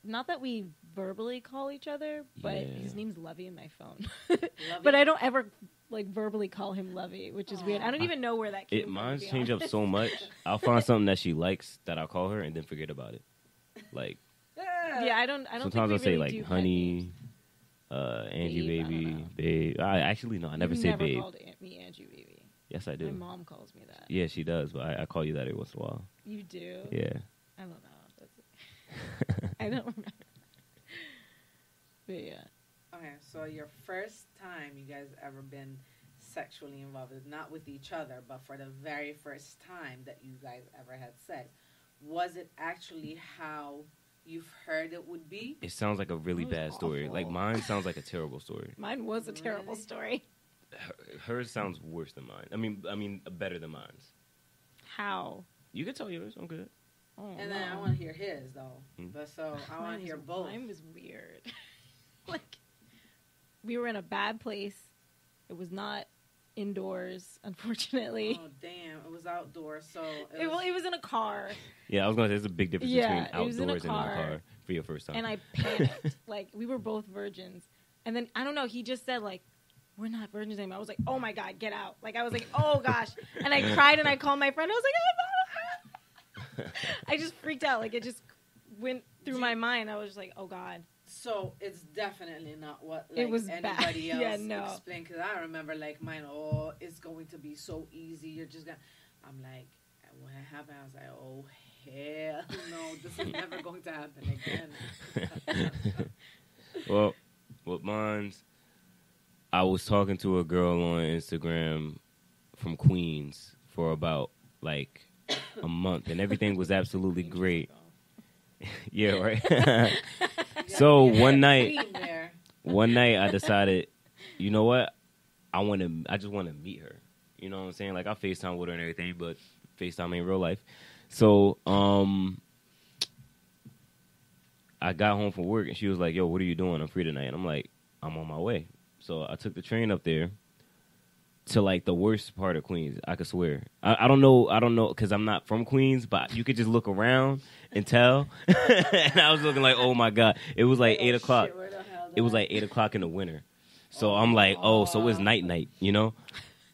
Not that we verbally call each other, but Yeah. his name's Lovey in my phone. Love But it? I don't ever like verbally call him Lovey, which is weird. I don't even know where that came from. Mine's to be change up honest. so much. I'll find something that she likes that I'll call her and then forget about it. Like Yeah, I don't. sometimes think I'll we say really like do pet honey, names. Angie, Babe, I don't baby, know. babe. I actually no, I never You've say never babe. called me Angie baby. Yes, I do. My mom calls me that. Yeah, she does, but I call you that every once in a while. You do? Yeah. I don't know. That's I don't remember. But yeah. Okay, so your first time you guys ever been sexually involved, not with each other, but for the very first time that you guys ever had sex, was it actually how you've heard it would be? It sounds like a really That was bad story. awful. Like mine sounds like a terrible story. Mine was a terrible Really? story. Hers sounds worse than mine. I mean better than mine's. How? You can tell yours. I'm good. Oh, And then I no. want to hear his though. Mm. But so I want Mine to hear was- both. Mine was weird. Like, we were in a bad place. It was not indoors, unfortunately. Oh damn! It was outdoors, so It was in a car, Yeah, I was gonna say there's a big difference Yeah, between it was in a outdoors and in car. a car for your first time. and I panicked. Like, we were both virgins. And then, I don't know, he just said, like, we're not virgins anymore. I was like, oh my God, get out. Like, I was like, oh gosh. And I cried and I called my friend. I was like, I just freaked out. Like, it just went through my mind. I was just like, oh God. So it's definitely not what It was anybody bad. else Yeah, no. explained. Because I remember like mine. Oh, it's going to be so easy. You're just gonna. I'm like, when it happened, I was like, oh hell no, this is never going to happen again. Well, with mine's, I was talking to a girl on Instagram from Queens for about like a month, and everything was absolutely great. Yeah, right. So one night, Queen there. I decided, you know what? I just want to meet her. You know what I'm saying? Like I FaceTime with her and everything, but FaceTime ain't real life. So, I got home from work and she was like, "Yo, what are you doing? I'm free tonight." And I'm like, "I'm on my way." So I took the train up there to like the worst part of Queens. I could swear. I don't know, because I'm not from Queens, but you could just look around and tell. And I was looking like, oh my God. It was like 8 o'clock. Shit, where the hell It was did I- like 8 o'clock in the winter. So I'm like, oh, so it's night, you know?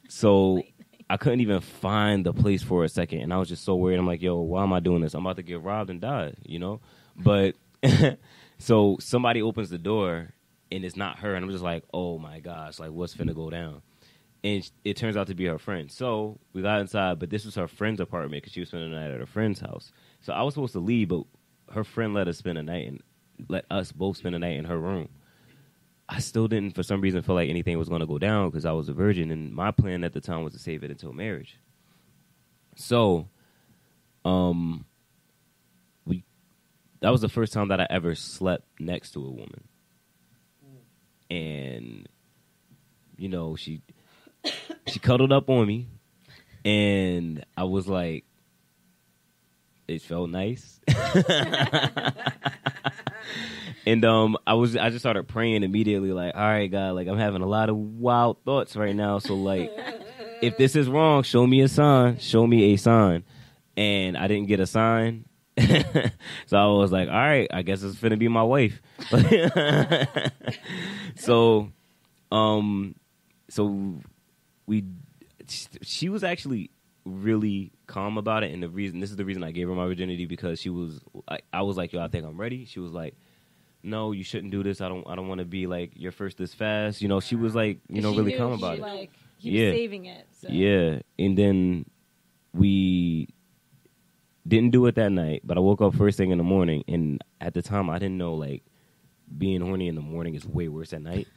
So I couldn't even find the place for a second, and I was just so worried. I'm like, yo, why am I doing this? I'm about to get robbed and die, you know? But so somebody opens the door, and it's not her, and I'm just like, oh my gosh, like what's finna go down? And it turns out to be her friend. So we got inside, but this was her friend's apartment because she was spending the night at her friend's house. So I was supposed to leave, but her friend let us spend a night and let us both spend a night in her room. I still didn't, for some reason, feel like anything was going to go down because I was a virgin, and my plan at the time was to save it until marriage. So, that was the first time that I ever slept next to a woman. And, you know, she cuddled up on me, and I was like, it felt nice. And I just started praying immediately, like, all right, God, like I'm having a lot of wild thoughts right now. So like, if this is wrong, show me a sign. Show me a sign. And I didn't get a sign. So I was like, all right, I guess it's finna be my wife. So she was actually really calm about it, and this is the reason I gave her my virginity, because she was I was like, yo, I think I'm ready. She was like, no, you shouldn't do this. I don't want to be like your first this fast. You know, she was like, you know, really calm about it. Like, he was saving it. So. Yeah, and then we didn't do it that night, but I woke up first thing in the morning, and at the time I didn't know like being horny in the morning is way worse at night.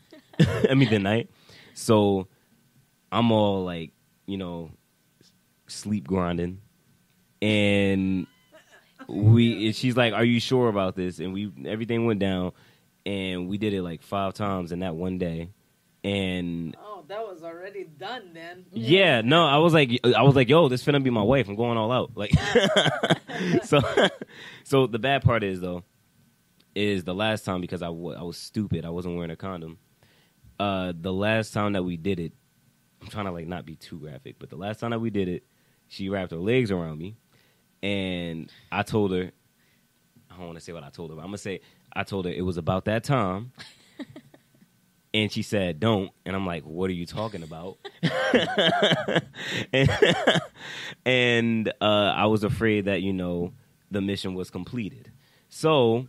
I mean, than night. So I'm all like, you know, sleep grinding, and she's like, are you sure about this? And everything went down, and we did it like 5 times in that one day. And that was already done then. Yeah, no, I was like, yo, this finna be my wife. I'm going all out. Like, so the bad part is the last time, because I was stupid, I wasn't wearing a condom. The last time that we did it, I'm trying to like not be too graphic, but the last time that we did it, she wrapped her legs around me, and I told her, I don't want to say what I told her, but I'm gonna say I told her it was about that time. And she said, don't. And I'm like, what are you talking about? and I was afraid that, you know, the mission was completed. So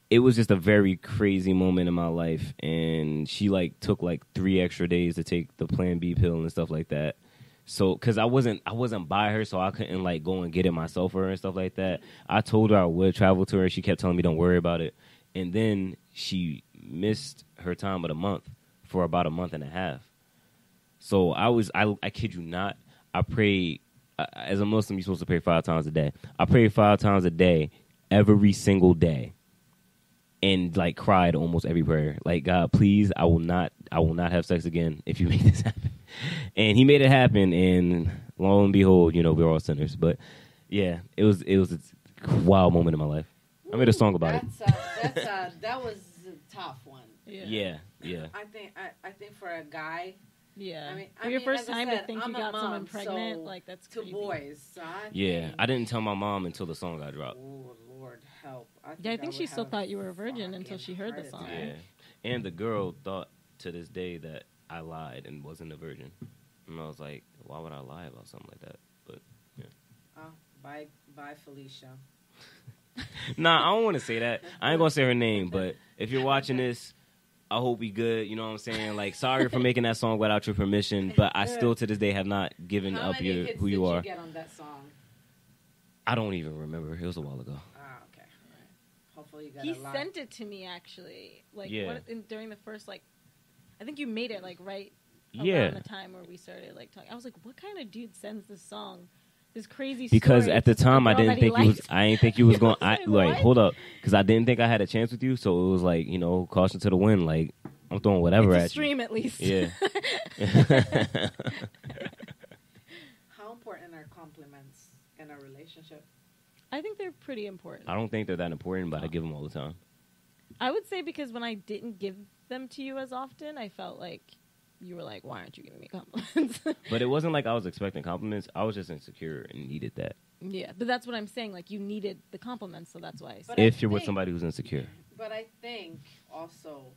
it was just a very crazy moment in my life. And she, like, took, like, 3 extra days to take the Plan B pill and stuff like that. So, because I wasn't by her, so I couldn't, like, go and get it myself for her and stuff like that. I told her I would travel to her. She kept telling me, don't worry about it. And then she missed her time of the month for about a month and a half. So I kid you not, I prayed, as a Muslim, you're supposed to pray 5 times a day. I prayed 5 times a day, every single day, and like cried almost every prayer. Like, God, please, I will not have sex again if you make this happen. And he made it happen, and lo and behold, you know, we're all sinners. But yeah, it was a wild moment in my life. I made a song about it. That was a tough one. Yeah. I think for a guy. Yeah. I mean, for your first time said, to think I'm you got mom, someone pregnant, like that's crazy. To boys. So I didn't tell my mom until the song got dropped. Oh Lord, help! I think she still thought you were a virgin until she heard the song. Yeah, and the girl thought to this day that I lied and wasn't a virgin, and I was like, why would I lie about something like that? But yeah. Oh, bye, Felicia. Nah, I don't want to say that. I ain't gonna say her name, but if you're watching this, I hope we good. You know what I'm saying? Like, sorry for making that song without your permission, but I still to this day have not given up who you are. How many hits did you get on that song? I don't even remember. It was a while ago. Ah, okay. All right. Hopefully you got He a lot. sent it to me actually, like during the first I think you made it like right around the time where we started like talking. I was like, what kind of dude sends this song? This crazy because story at the time I didn't think you was. liked. I didn't think you was going. What? Hold up, because I didn't think I had a chance with you. So it was like, you know, caution to the wind. Like, I'm throwing whatever It's a at stream at least. you. Yeah. How important are compliments in a relationship? I think they're pretty important. I don't think they're that important, but I give them all the time. I would say because when I didn't give them to you as often, I felt like you were like, why aren't you giving me compliments? But it wasn't like I was expecting compliments. I was just insecure and needed that. Yeah, but that's what I'm saying. Like, you needed the compliments, so that's why I said If you're with somebody who's insecure. But I think also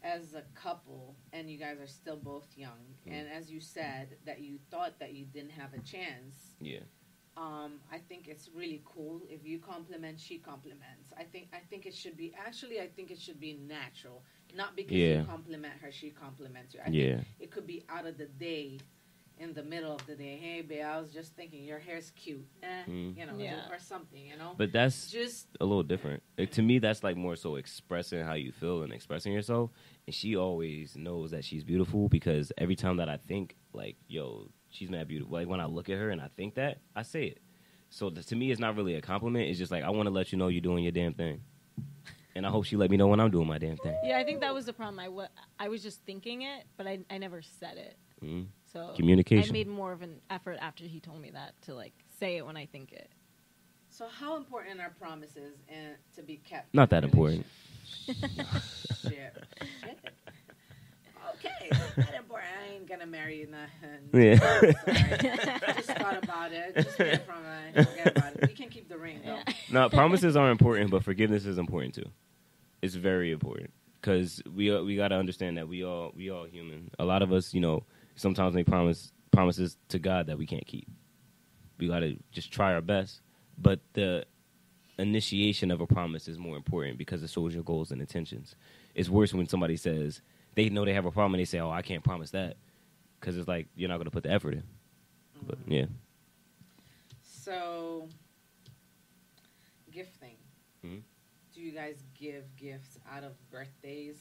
as a couple, and you guys are still both young, and as you said that you thought that you didn't have a chance. Yeah. I think it's really cool if you compliment, she compliments. I think it should be I think it should be natural, not because you compliment her, she compliments you. I think it could be out of the day, in the middle of the day. Hey, babe, I was just thinking your hair's cute, you know, or something, you know. But that's just a little different. To me, that's like more so expressing how you feel and expressing yourself. And she always knows that she's beautiful because every time that I think like, yo, she's mad beautiful. Like when I look at her and I think that, I say it. So to me, it's not really a compliment. It's just like I want to let you know you're doing your damn thing, and I hope she let me know when I'm doing my damn thing. Yeah, I think that was the problem. I was just thinking it, but I never said it. Mm-hmm. So communication. I made more of an effort after he told me that to like say it when I think it. So how important are promises and to be kept? Not that important. Shit. Okay, not important. I ain't gonna marry you. Yeah. Sorry. I just thought about it. Just forget about it. You can keep the ring though. No, promises are important, but forgiveness is important too. It's very important because we got to understand that we all human. A lot of us, you know, sometimes make promises to God that we can't keep. We got to just try our best, but the initiation of a promise is more important because it shows your goals and intentions. It's worse when somebody says they know they have a problem and they say, "Oh, I can't promise that," because it's like you're not going to put the effort in. But yeah. So, gifting. Mm-hmm. Do you guys give gifts out of birthdays?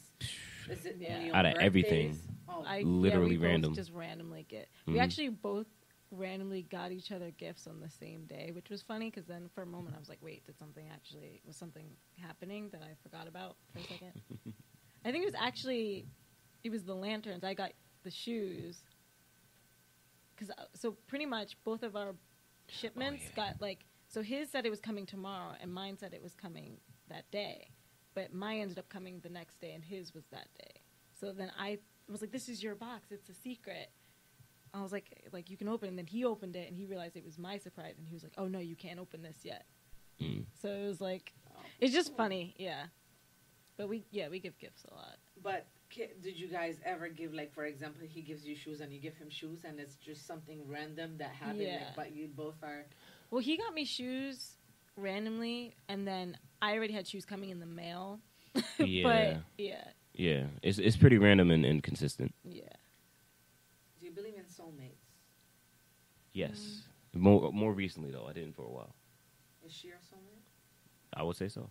Is it out of everything? Oh. Literally we random. Both just randomly get. Mm-hmm. We actually both randomly got each other gifts on the same day, which was funny because then for a moment I was like, "Wait, was something happening that I forgot about for a second?" I think it was the lanterns. I got the shoes so pretty much both of our shipments got like. So his said it was coming tomorrow, and mine said it was coming that day. But mine ended up coming the next day, and his was that day. So then I was like, "This is your box. It's a secret." I was like, "You can open it." And then he opened it, and he realized it was my surprise. And he was like, "Oh, no, you can't open this yet." So it was like, it's just funny, yeah. But we give gifts a lot. But did you guys ever give, like, for example, he gives you shoes and you give him shoes, and it's just something random that happened, like, but you both are... Well, he got me shoes randomly, and then I already had shoes coming in the mail. Yeah. But, yeah. Yeah. It's pretty random and inconsistent. Yeah. Do you believe in soulmates? Yes. More recently, though. I didn't for a while. Is she your soulmate? I would say so.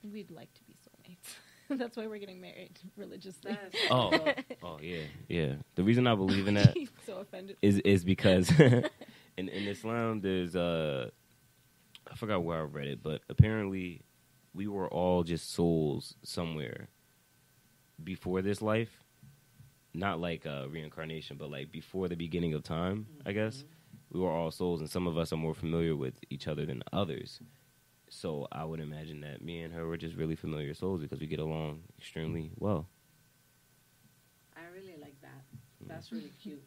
We'd like to be soulmates. That's why we're getting married religiously. Oh, yeah. The reason I believe in that He's so offended. is because in Islam there's I forgot where I read it, but apparently we were all just souls somewhere before this life, not like reincarnation, but like before the beginning of time. I guess we were all souls, and some of us are more familiar with each other than others. So I would imagine that me and her were just really familiar souls because we get along extremely well. I really like that. That's really cute.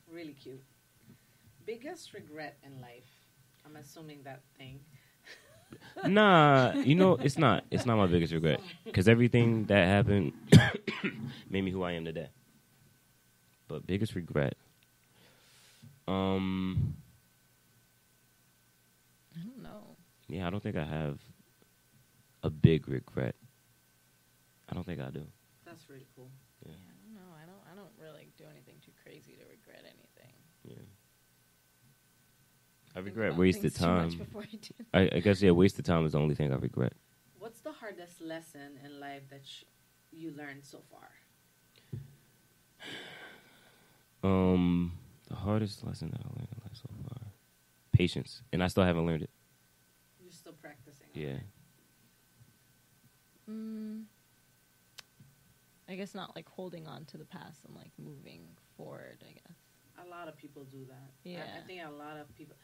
Really cute. Biggest regret in life? I'm assuming that thing. Nah, you know, it's not. It's not my biggest regret because everything that happened made me who I am today. But biggest regret? I don't know. Yeah, I don't think I have a big regret. I don't think I do. That's really cool. Yeah. I don't know. I don't really do anything too crazy to regret anything. Yeah. I regret wasted time. Too much before I do. I guess, yeah, wasted time is the only thing I regret. What's the hardest lesson in life that you learned so far? The hardest lesson that I learned in life so far. Patience. And I still haven't learned it. You're still practicing. Yeah. I guess not like holding on to the past and like moving forward, I guess. A lot of people do that. Yeah. I think a lot of people...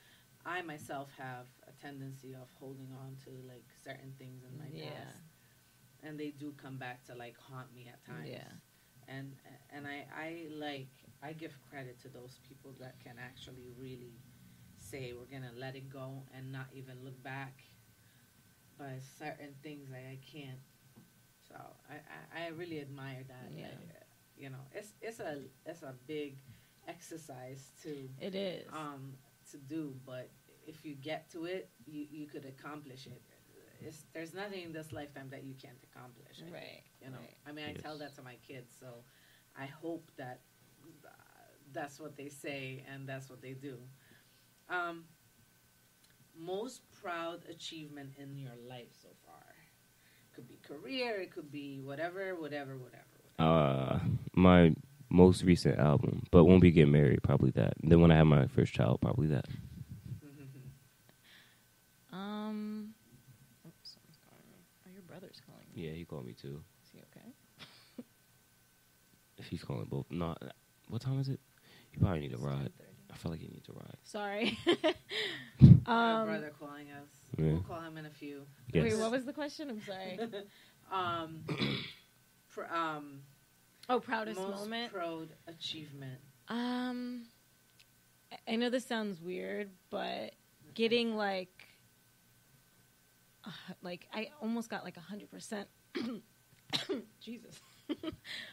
I myself have a tendency of holding on to like certain things in my past, and they do come back to like haunt me at times. Yeah. And I give credit to those people that can actually really say we're gonna let it go and not even look back. But certain things I can't So I really admire that. Yeah. It's a big exercise It is. to do, but if you get to it, you could accomplish it. There's nothing in this lifetime that you can't accomplish. Right. Right. I mean, I tell that to my kids, so I hope that that's what they say and that's what they do. Most proud achievement in your life so far? Could be career, it could be whatever. My most recent album, but when we get married, probably that. And then when I have my first child, probably that. Oops, someone's calling me. Oh, your brother's calling me. Yeah, he called me too. Is he okay? If he's calling both, not. What time is it? You probably need a ride. 10:30. I feel like he needs a ride. Sorry. My brother calling us. Yeah. We'll call him in a few. Yes. Wait, what was the question? I'm sorry. Proudest most moment. proud achievement. I know this sounds weird, but getting like I almost got like 100%. Jesus,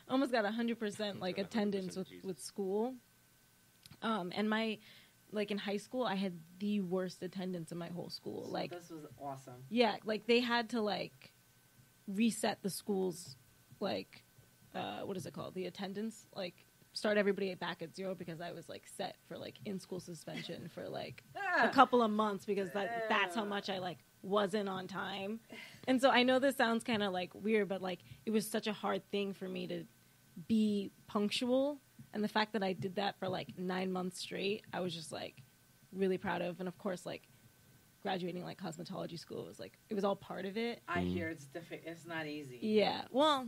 almost got 100% like attendance with school. And my in high school, I had the worst attendance in my whole school. So like this was awesome. Yeah, like they had to like reset the school's like what is it called? The attendance, like start everybody back at 0 because I was like set for like in school suspension for like a couple of months because that's how much I like wasn't on time. And so I know this sounds kind of like weird, but like it was such a hard thing for me to be punctual, and the fact that I did that for like 9 months straight, I was just like really proud of. And of course, like graduating like cosmetology school was like it was all part of it. I hear it's not easy. Yeah, well,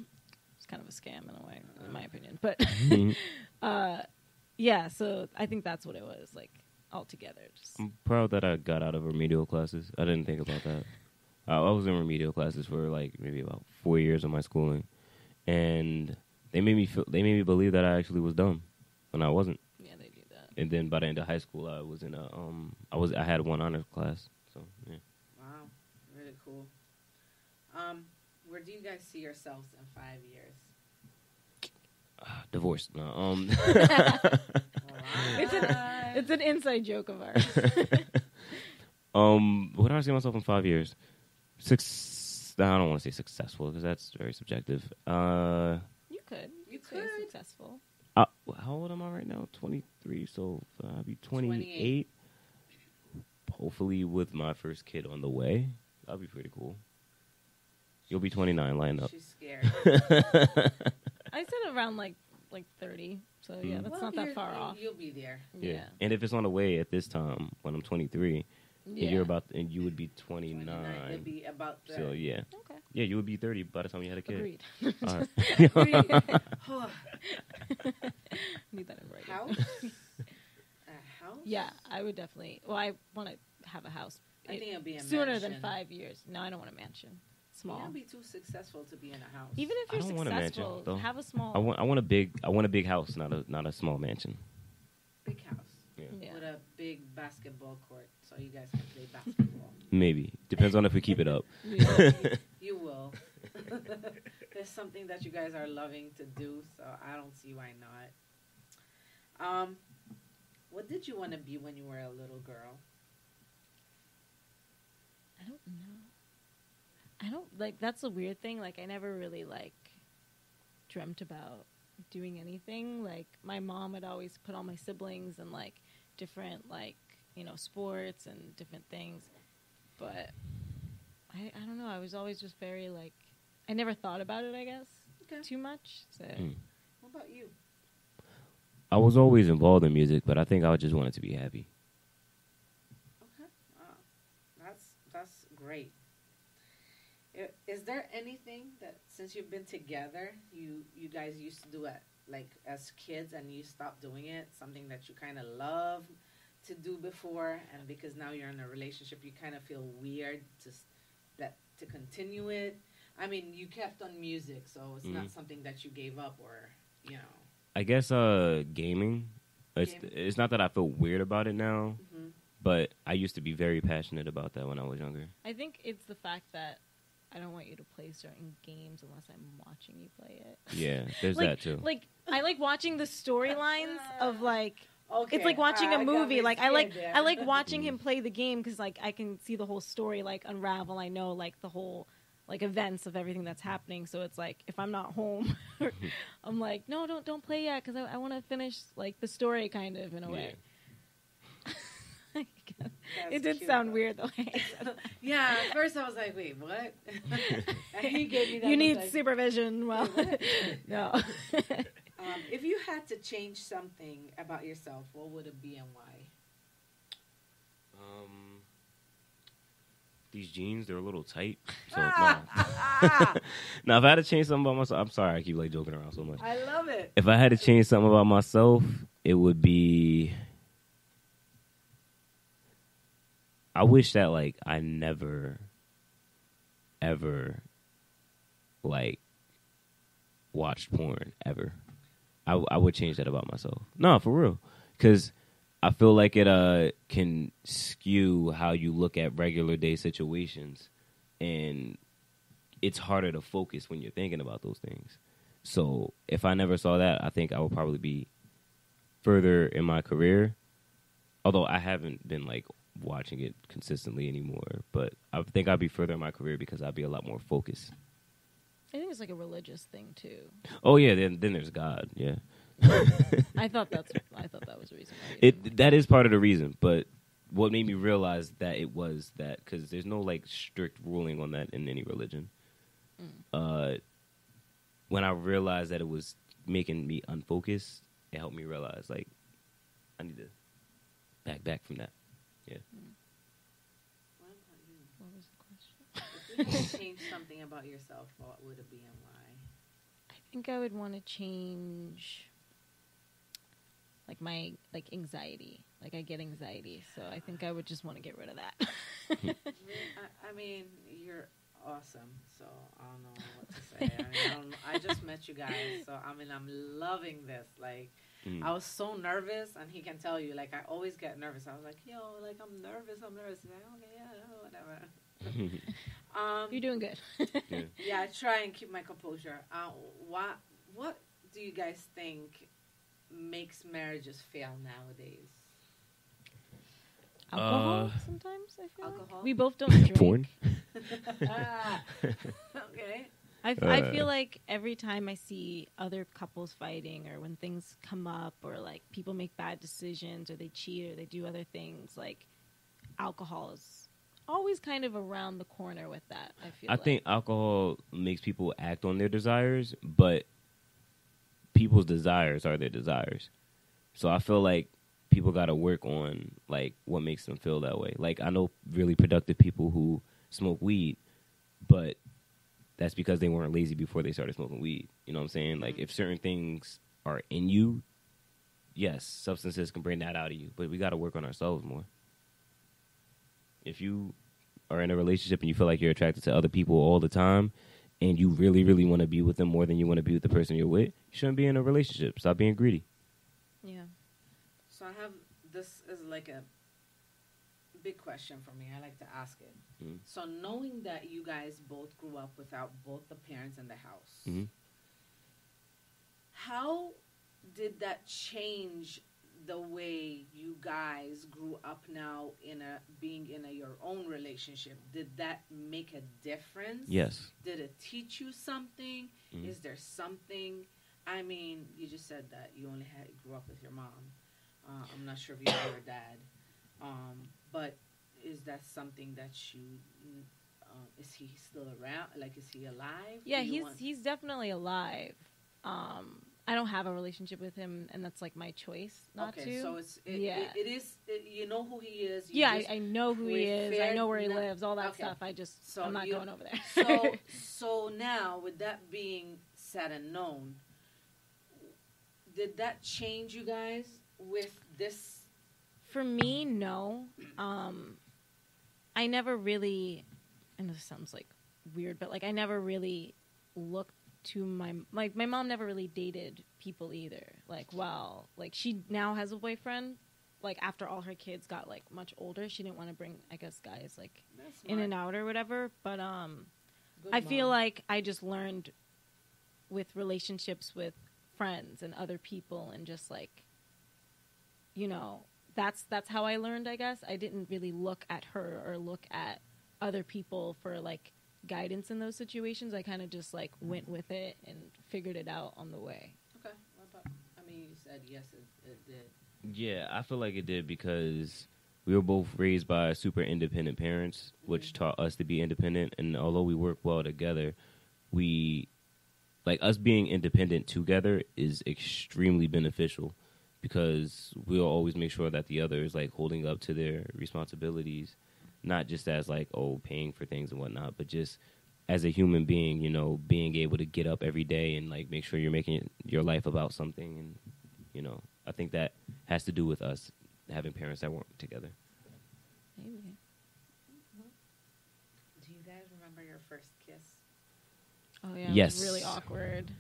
it's kind of a scam in a way, in my opinion. But yeah, so I think that's what it was like altogether. I'm proud that I got out of remedial classes. I didn't think about that. I was in remedial classes for like maybe about 4 years of my schooling, and they made me believe that I actually was dumb when I wasn't. Yeah, they do that. And then by the end of high school, I was in I had one honors class. So yeah. Wow, really cool. Where do you guys see yourselves in 5 years? Divorced. No. It's an inside joke of ours. What do I see myself in 5 years? I don't want to say successful because that's very subjective. You could say successful. How old am I right now? 23. So I'll be 28. Hopefully, with my first kid on the way, that'd be pretty cool. You'll be 29. Line up. She's scared. I said around like 30. So yeah, that's not that far off. You'll be there. Yeah. And if it's on the way at this time when I'm 23, Yeah. and you would be 29. It'd be about there. So yeah. Okay. Yeah, you would be 30 by the time you had a kid. Agreed. All right. Need that in writing. House? A house? Yeah, I would definitely. Well, I want to have a house. I think it'll be a sooner mansion. than 5 years. No, I don't want a mansion. Small. You can't be too successful to be in a house. Even if I you're don't want a mansion, successful, though. have a small. I want a big house, not a small mansion. Big house. Yeah. With a big basketball court so you guys can play basketball. Maybe depends on if we keep it up. You will. There's something that you guys are loving to do, so I don't see why not. What did you want to be when you were a little girl? I don't know. I don't like. That's a weird thing. Like, I never really like dreamt about doing anything. Like, my mom would always put all my siblings in like different sports and different things, but I don't know. I was always just very like. I never thought about it. I guess too much. So, What about you? I was always involved in music, but I think I just wanted to be happy. Okay, that's great. Is there anything that since you've been together, you guys used to do as kids and you stopped doing it? Something that you kind of love to do before, and because now you're in a relationship, you kind of feel weird to continue it. I mean, you kept on music, so it's not something that you gave up or I guess gaming. It's not that I feel weird about it now, but I used to be very passionate about that when I was younger. I think it's the fact that I don't want you to play certain games unless I'm watching you play it. Yeah, there's like, that too. Like, I like watching the storylines of like. Okay. It's like watching a movie. Like I like watching Mm. him play the game because like I can see the whole story like unravel. I know like the whole like events of everything that's happening. So it's like if I'm not home, I'm like, no, don't play yet because I want to finish like the story kind of in a way. It did sound weird though. Yeah, at first I was like, wait, what? And he gave me that You look need like, supervision. Well, no. if you had to change something about yourself, what would it be and why? These jeans, they're a little tight. So, no. Now, if I had to change something about myself, I'm sorry I keep like joking around so much. I love it. If I had to change something about myself, it would be... I wish that, like, I never, ever, like, watched porn, ever. I would change that about myself. No, for real. Because I feel like it can skew how you look at regular day situations. And it's harder to focus when you're thinking about those things. So if I never saw that, I think I would probably be further in my career. Although I haven't been, like, watching it consistently anymore. But I think I'd be further in my career because I'd be a lot more focused. I think it's like a religious thing too. Oh yeah, then there's God. Yeah, I thought that was the reason why. That is part of the reason. But what made me realize that it was that because there's no like strict ruling on that in any religion. When I realized that it was making me unfocused, it helped me realize like I need to back from that. Yeah. What about you? What was the question? If you could change something about yourself, what would it be and why? I think I would want to change like my like anxiety. Like I get anxiety, so I think I would just want to get rid of that. I mean, you're awesome, so I don't know what to say. I just met you guys, so I mean, I'm loving this. Like, I was so nervous, and he can tell you, like, I always get nervous. I was like, yo, like, I'm nervous. He's like, okay, yeah, whatever. You're doing good. Yeah, I try and keep my composure. What do you guys think makes marriages fail nowadays? Alcohol, sometimes, I feel Alcohol? like. We both don't drink. Porn? Okay. I feel like every time I see other couples fighting or when things come up or, like, people make bad decisions or they cheat or they do other things, like, alcohol is always kind of around the corner with that, I think alcohol makes people act on their desires, but people's desires are their desires. So I feel like people got to work on, like, what makes them feel that way. Like, I know really productive people who smoke weed, but that's because they weren't lazy before they started smoking weed. You know what I'm saying? Like, if certain things are in you, yes, substances can bring that out of you, but we got to work on ourselves more. If you are in a relationship and you feel like you're attracted to other people all the time and you really, really want to be with them more than you want to be with the person you're with, you shouldn't be in a relationship. Stop being greedy. Yeah. So I have, this is like a big question for me. I like to ask it. Mm-hmm. So knowing that you guys both grew up without both the parents in the house, mm-hmm. how did that change the way you guys grew up now being in your own relationship? Did that make a difference? Yes. Did it teach you something? Mm-hmm. Is there something? I mean, you just said that you only grew up with your mom. I'm not sure if you know your dad. But is that something that you, is he still around? Like, is he alive? Yeah, he's definitely alive. I don't have a relationship with him, and that's like my choice not to. Okay, so it is, you know who he is. I know who he is. I know where he lives, all that stuff. I'm not going over there. So now, with that being said and known, did that change you guys with this? For me, no. I never really, and this sounds like weird, but like I never really looked to my mom never really dated people either. Like, like she now has a boyfriend. Like after all her kids got like much older, she didn't want to bring, I guess, guys like in and out or whatever. But Good I feel mom. like I just learned with relationships with friends and other people, and just like, that's how I learned, I guess. I didn't really look at her or look at other people for like guidance in those situations. I kind of just like went with it and figured it out on the way. Okay. What about? I mean, you said yes, it did. Yeah, I feel like it did because we were both raised by super independent parents, which taught us to be independent. And although we work well together, us being independent together is extremely beneficial because we'll always make sure that the other is like holding up to their responsibilities, not just as like, paying for things and whatnot, but just as a human being, being able to get up every day and like make sure you're making your life about something. And, I think that has to do with us having parents that weren't together. Maybe. Do you guys remember your first kiss? Oh yeah, Yes. it was really awkward.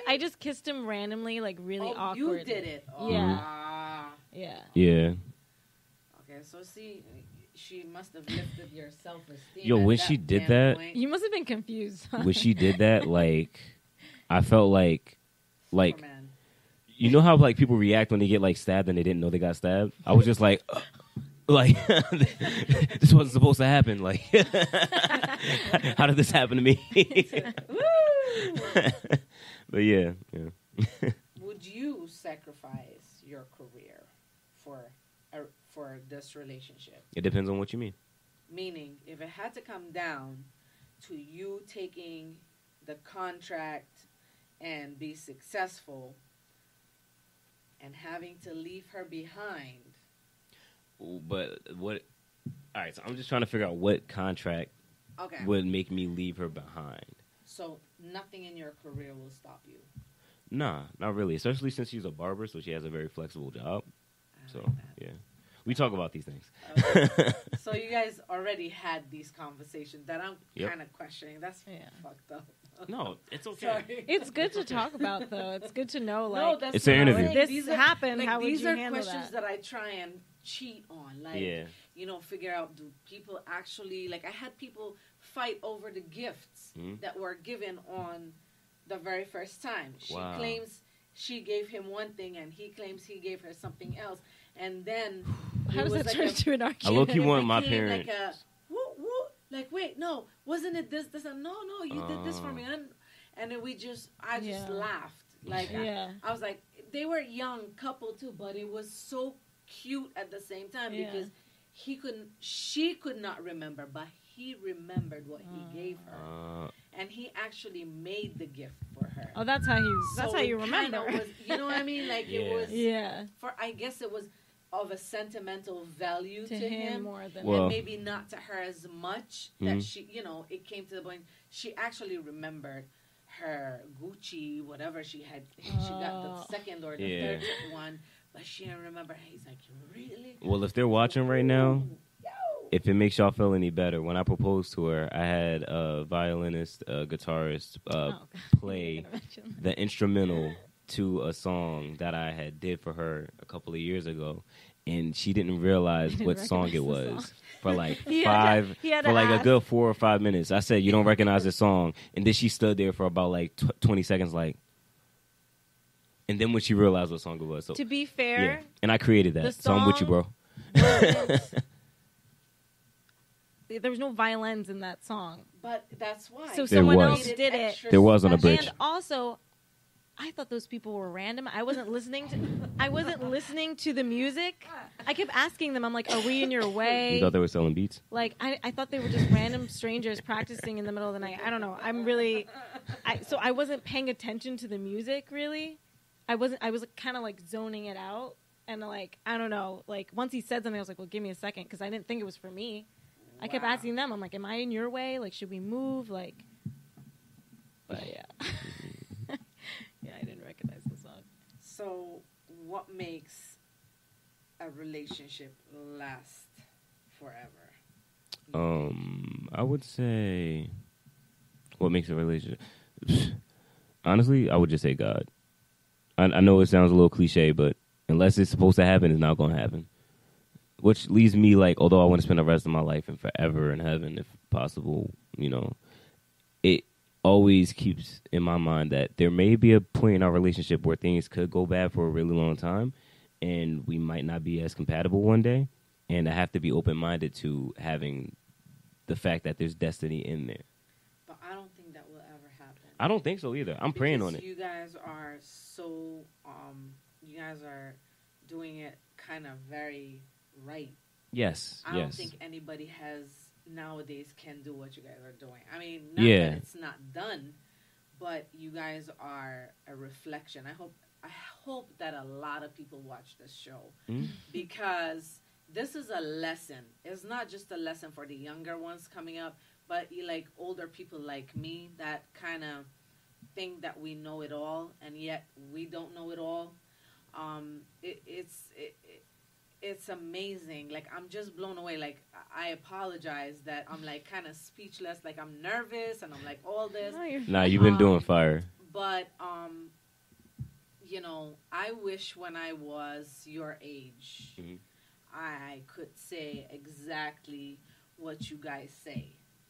I just kissed him randomly, like really awkward. You did it. Oh, Yeah. ah. Yeah. Yeah. Okay, so see, she must have lifted your self-esteem. Yo, at when that she did damn that- point. You must have been confused. Huh? When she did that, like, I felt like, Superman. you know how like people react when they get like stabbed and they didn't know they got stabbed? I was just like, like this wasn't supposed to happen. Like, how did this happen to me? But yeah. Would you sacrifice your career for this relationship? It depends on what you mean. Meaning, if it had to come down to you taking the contract and be successful and having to leave her behind. But what? All right, so I'm just trying to figure out what contract Okay. would make me leave her behind. So nothing in your career will stop you. Nah, not really. Especially since she's a barber, so she has a very flexible job. I So like that. yeah, we talk about these things. Okay. So you guys already had these conversations that I'm Yep. kind of questioning. That's Yeah. fucked up. No, it's okay. Sorry. It's good to talk about, though. It's good to know, like, No, that's It's what an I'm interview. saying. this These are- happened. like, How would these you are handle questions that? I try and cheat on. Like, Yeah. figure out, do people actually, like, I had people fight over the gifts Mhm. that were given on the very first time. She Wow. claims she gave him one thing, and he claims he gave her something else. And then How it does was that like turn a- into an I argument? low-key it want my became parents. like a woo, like, wait, no, wasn't it this? And no, you did this for me, and then I just Yeah. laughed. Like, Yeah. I was like, they were a young couple too, but it was so cute at the same time Yeah. because she could not remember, but he remembered what he gave her, and he actually made the gift for her. Oh, that's how you So you it remember. kinda was, you know what I mean? Like, Yeah. it was Yeah. I guess it was of a sentimental value To to him him. more than Well- And maybe not to her as much that Mhm. she, it came to the point she actually remembered her Gucci, whatever she had. She got the Oh. second or the Yeah. third one, but she didn't remember. He's like, really? Well, if they're watching right now, Yo. if it makes y'all feel any better, when I proposed to her, I had a violinist, a guitarist Oh, God. play You're gonna mention the instrumental to a song that I had did for her a couple of years ago, and she didn't realize Didn't what song it recognize the was song. for like He had to- he had to for like a ask. good 4 or 5 minutes. I said, "You don't recognize this song," and then she stood there for about like 20 seconds, like. And then when she realized what song it was, so To be yeah, fair, and I created the that, so I'm with you, song- bro. there was no violins in that song. But that's why. So There someone was. else did it. Extra There was on a special. bridge. And also, I thought those people were random. I wasn't listening to the music. I kept asking them, I'm like, are we in your way? You thought they were selling beats? Like, I thought they were just random strangers practicing in the middle of the night. I don't know. So I wasn't paying attention to the music, really. I was kind of like zoning it out. And like, I don't know, like once he said something, I was like, well, give me a second. Because I didn't think it was for me. I kept Wow. asking them, I'm like, am I in your way? Like, should we move? Like, but yeah. Yeah, I didn't recognize the song. So, what makes a relationship last forever? I would say, what makes a relationship? Honestly, I would just say God. I know it sounds a little cliche, but unless it's supposed to happen, it's not going to happen. which leaves me like, although I want to spend the rest of my life and forever in heaven, if possible, it always keeps in my mind that there may be a point in our relationship where things could go bad for a really long time, and we might not be as compatible one day, and I have to be open-minded to having the fact that there's destiny in there. But I don't think that will ever happen. I don't think so either. I'm praying on it. You guys are so, you guys are doing it kind of very right. Yes, I don't think anybody nowadays can do what you guys are doing. I mean, not that it's not done, but you guys are a reflection. I hope that a lot of people watch this show because this is a lesson. It's not just a lesson for the younger ones coming up, but like older people like me that kind of think that we know it all, and yet we don't know it all. It's amazing. Like, I'm just blown away. Like, I apologize that I'm like kind of speechless. Like, I'm nervous and I'm like all this. Nah, you've been doing fire. But I wish when I was your age, I could say exactly what you guys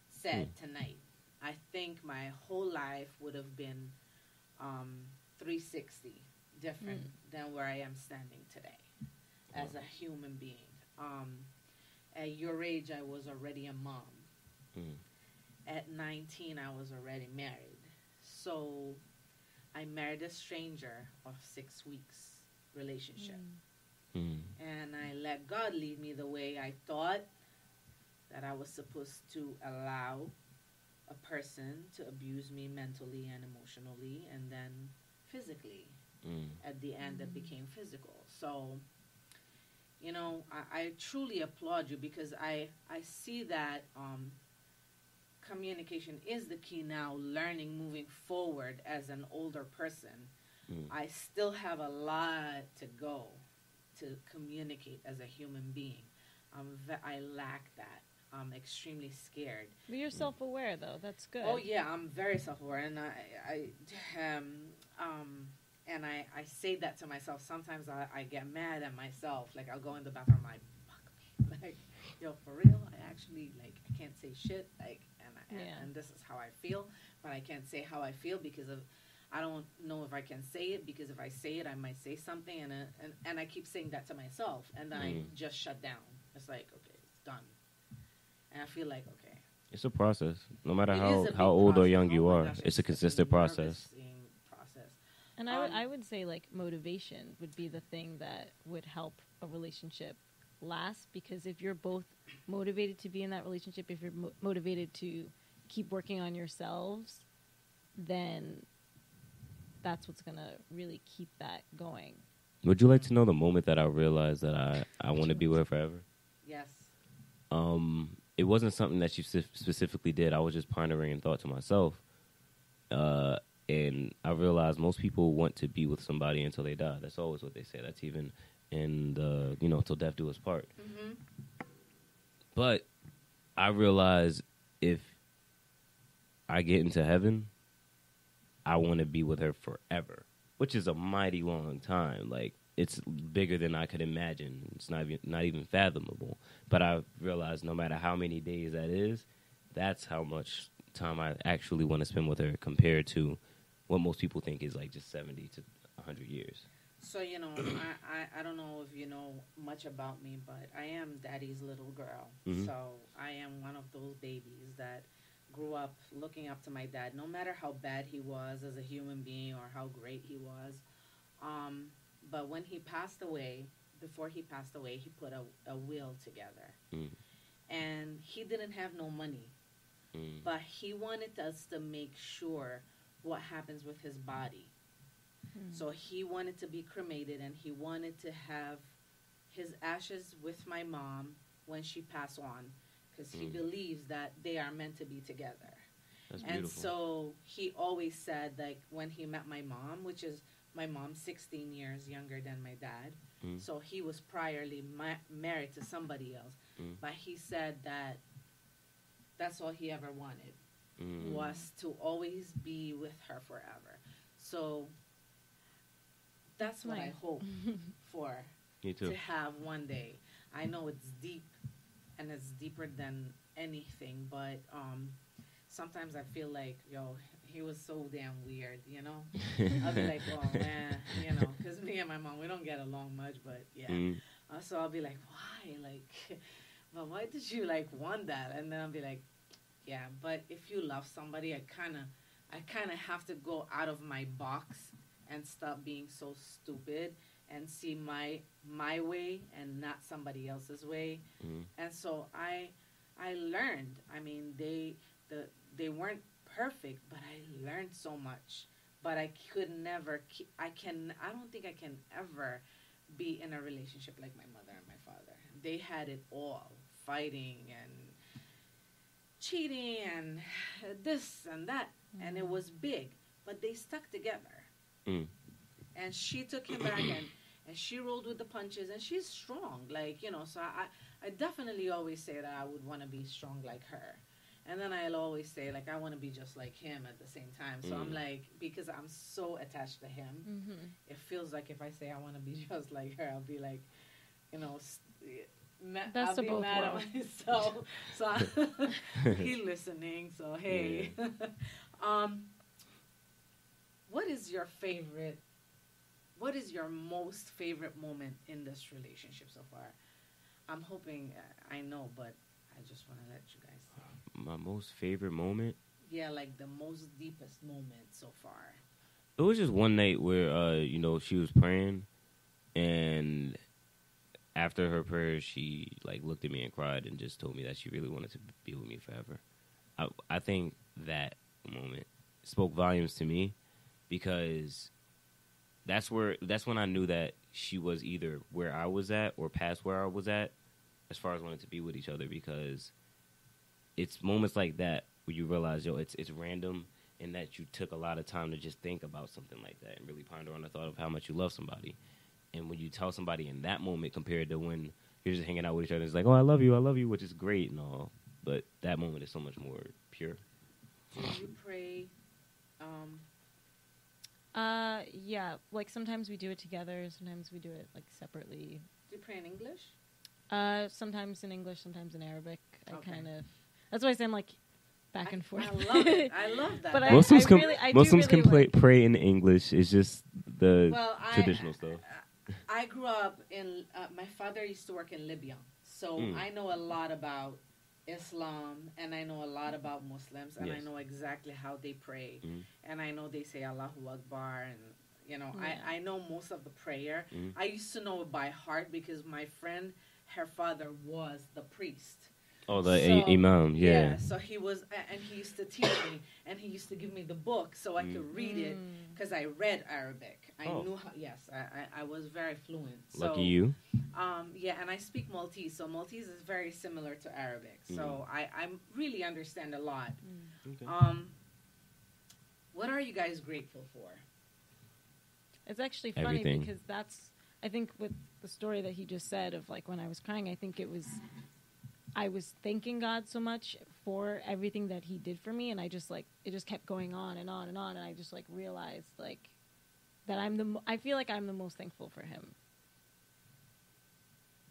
said tonight. I think my whole life would have been 360 different than where I am standing today as a human being. At your age, I was already a mom. At 19, I was already married. So I married a stranger of 6 weeks relationship. And I let God lead me the way I thought that I was supposed to allow a person to abuse me mentally and emotionally and then physically. At the end, it became physical. So, I truly applaud you because I see that communication is the key now, learning moving forward as an older person. I still have a lot to go to communicate as a human being. I lack that. I'm extremely scared. But you're self-aware, though. That's good. Oh yeah, I'm very self-aware, and I say that to myself. Sometimes I get mad at myself. Like, I'll go in the bathroom, like, fuck me, like, yo, for real. I can't say shit. Like, and this is how I feel, but I can't say how I feel because I don't know if I can say it, because if I say it, I might say something, and I keep saying that to myself, and then I just shut down. It's like, okay, it's done. And I feel like, okay. It's a process. No matter how old or young you are, it's a consistent process. And I would say, like, motivation would be the thing that would help a relationship last, because if you're both motivated to be in that relationship, if you're motivated to keep working on yourselves, then that's what's going to really keep that going. Would you like to know the moment that I realized that I want to be with her forever? Yes. It wasn't something that she specifically did. I was just pondering and thought to myself. And I realized most people want to be with somebody until they die. That's always what they say. That's even in the, till death do us part. But I realized if I get into heaven, I want to be with her forever, which is a mighty long time. Like, it's bigger than I could imagine. It's not even fathomable. But I realized no matter how many days that is, that's how much time I actually want to spend with her compared to what most people think is like just 70 to 100 years. So, I don't know if you know much about me, but I am Daddy's little girl. So I am one of those babies that grew up looking up to my dad, no matter how bad he was as a human being or how great he was. But when he passed away, before he passed away, he put a will together. And he didn't have no money. But he wanted us to make sure what happens with his body. So he wanted to be cremated, and he wanted to have his ashes with my mom when she passed on, because he believes that they are meant to be together. That's beautiful. And so he always said, like, when he met my mom, which is my mom's 16 years younger than my dad, so he was priorly married to somebody else. But he said that that's all he ever wanted, was to always be with her forever. So that's what I hope for Me too. to have one day. I know it's deep, and it's deeper than anything. But sometimes I feel like, yo, he was so damn weird, you know? I'll be like, oh, man, you know, because me and my mom, we don't get along much, but yeah. So I'll be like, why? Like, well, why did you, like, want that? And then I'll be like, yeah, but if you love somebody, I kind of have to go out of my box and stop being so stupid and see my way and not somebody else's way. And so I learned. I mean, they weren't perfect, but I learned so much. But I could never. I don't think I can ever be in a relationship like my mother and my father. They had it all, fighting and cheating and this and that, and it was big. But they stuck together. And she took him back, and she rolled with the punches, and she's strong, like, you know. So I definitely always say that I would want to be strong like her. And then I'll always say, like, I want to be just like him at the same time. So I'm like, because I'm so attached to him, it feels like if I say I want to be just like her, I'll be like, you know, that's I'll be both mad world. at myself. So he's listening. So hey, what is your favorite? What is your most favorite moment in this relationship so far? I'm hoping I know, but I just want to let you guys know. My most favorite moment? Yeah, like the most deepest moment so far. It was just one night where, you know, she was praying, and after her prayer, she, like, looked at me and cried and just told me that she really wanted to be with me forever. I think that moment spoke volumes to me, because that's when I knew that she was either where I was at or past where I was at as far as wanting to be with each other, because it's moments like that where you realize, yo, it's random, and that you took a lot of time to just think about something like that and really ponder on the thought of how much you love somebody. And when you tell somebody in that moment compared to when you're just hanging out with each other, it's like, oh, I love you, which is great and all, but that moment is so much more pure. Do you pray? Yeah, like sometimes we do it together, sometimes we do it like separately. Do you pray in English? Sometimes in English, sometimes in Arabic. Okay. That's why I say I'm like back and forth. I love it. I love that. But Muslims I can like, pray in English. It's just the traditional stuff. I grew up in. My father used to work in Libya, so I know a lot about Islam, and I know a lot about Muslims, and I know exactly how they pray, and I know they say Allahu Akbar, and you know, I know most of the prayer. I used to know it by heart because my friend, her father was the priest. Oh, imam, yeah. Yeah, so he was, and he used to teach me, and he used to give me the book so I could read it, because I read Arabic. I knew how, I was very fluent. Lucky you. Yeah, and I speak Maltese, so Maltese is very similar to Arabic. So I really understand a lot. Okay. What are you guys grateful for? It's actually funny because that's, I think with the story that he just said of like when I was crying, I think I was thanking God so much for everything that he did for me, and I just like, it just kept going on and on and on, and I just like realized like that I feel like I'm the most thankful for him.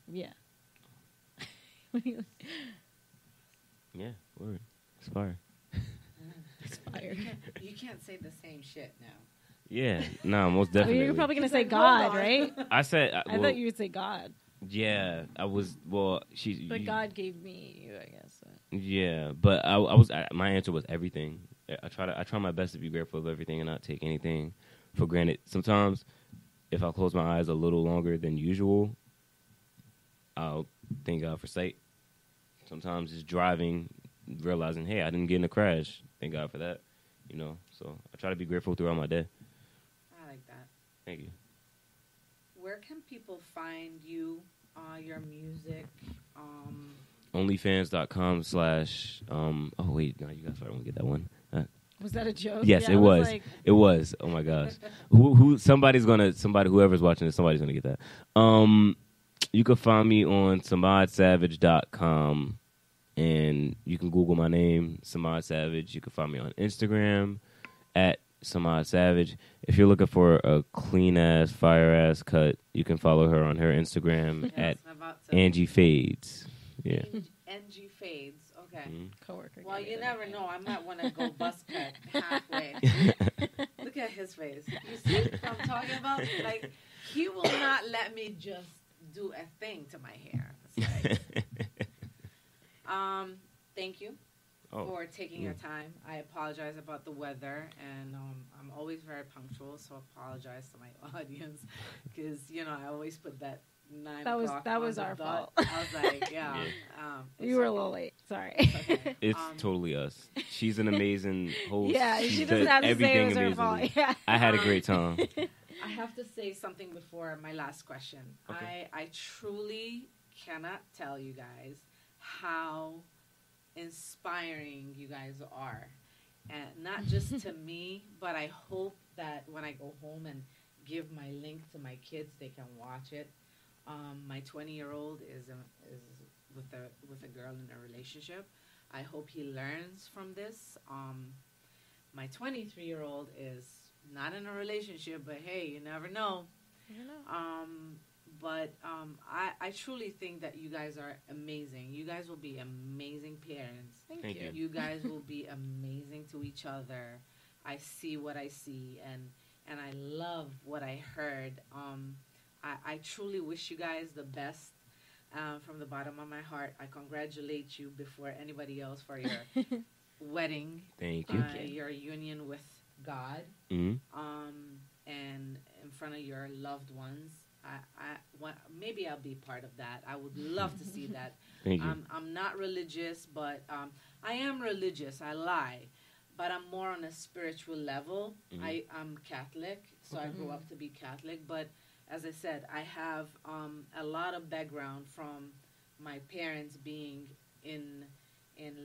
Yeah. Yeah, word. Inspired. Inspired. You can't say the same shit now. Yeah, no, most definitely. Well, you're probably going to say God, right? I said... I thought you would say God. Yeah, I was. Well, But God gave me you, I guess. Yeah, but I was. My answer was everything. I try my best to be grateful of everything and not take anything for granted. Sometimes, if I close my eyes a little longer than usual, I'll thank God for sight. Sometimes just driving, realizing, hey, I didn't get in a crash. Thank God for that. You know, so I try to be grateful throughout my day. I like that. Thank you. Where can people find you, your music? Onlyfans.com/ oh wait, no, you guys probably won't get that one. Was that a joke? Yes, yeah, it was. Like... It was. Oh my gosh. Whoever's watching this, somebody's gonna get that. You can find me on SamadSavage.com, and you can Google my name, Samad Savage. You can find me on Instagram at Samad Savage. If you're looking for a clean ass, fire ass cut, you can follow her on her Instagram at about to. Angie Fades. Yeah. Angie Fades. Okay. Coworker. Well, gave you it never away. know. I might want to go buzz cut halfway. Look at his face. You see what I'm talking about? Like, he will not let me just do a thing to my hair. It's like, thank you for taking your time. I apologize about the weather, and I'm always very punctual, so apologize to my audience because, I always put that 9 o'clock That was on our the dot. fault. I was like, You were a little late. Sorry. okay. It's totally us. She's an amazing host. Yeah, she She doesn't does have to say it everything was her amazingly. fault. Yeah. I had a great time. I have to say something before my last question. Okay. I truly cannot tell you guys how inspiring you guys are. And not just to me, but I hope that when I go home and give my link to my kids, they can watch it. My 20-year-old is with a girl in a relationship. I hope he learns from this. My 23-year-old is not in a relationship, but hey, you never know. I truly think that you guys are amazing. You guys will be amazing parents. Thank you. You guys will be amazing to each other. I see what I see, and I love what I heard. I truly wish you guys the best from the bottom of my heart. I congratulate you before anybody else for your wedding. Thank you. Your union with God, Mm-hmm. and in front of your loved ones. Maybe I'll be part of that. I would love to see that. Thank you. I'm not religious, but I am religious. I lie, but I'm more on a spiritual level. Mm-hmm. I'm Catholic, so I grew up to be Catholic. But as I said, I have a lot of background from my parents being in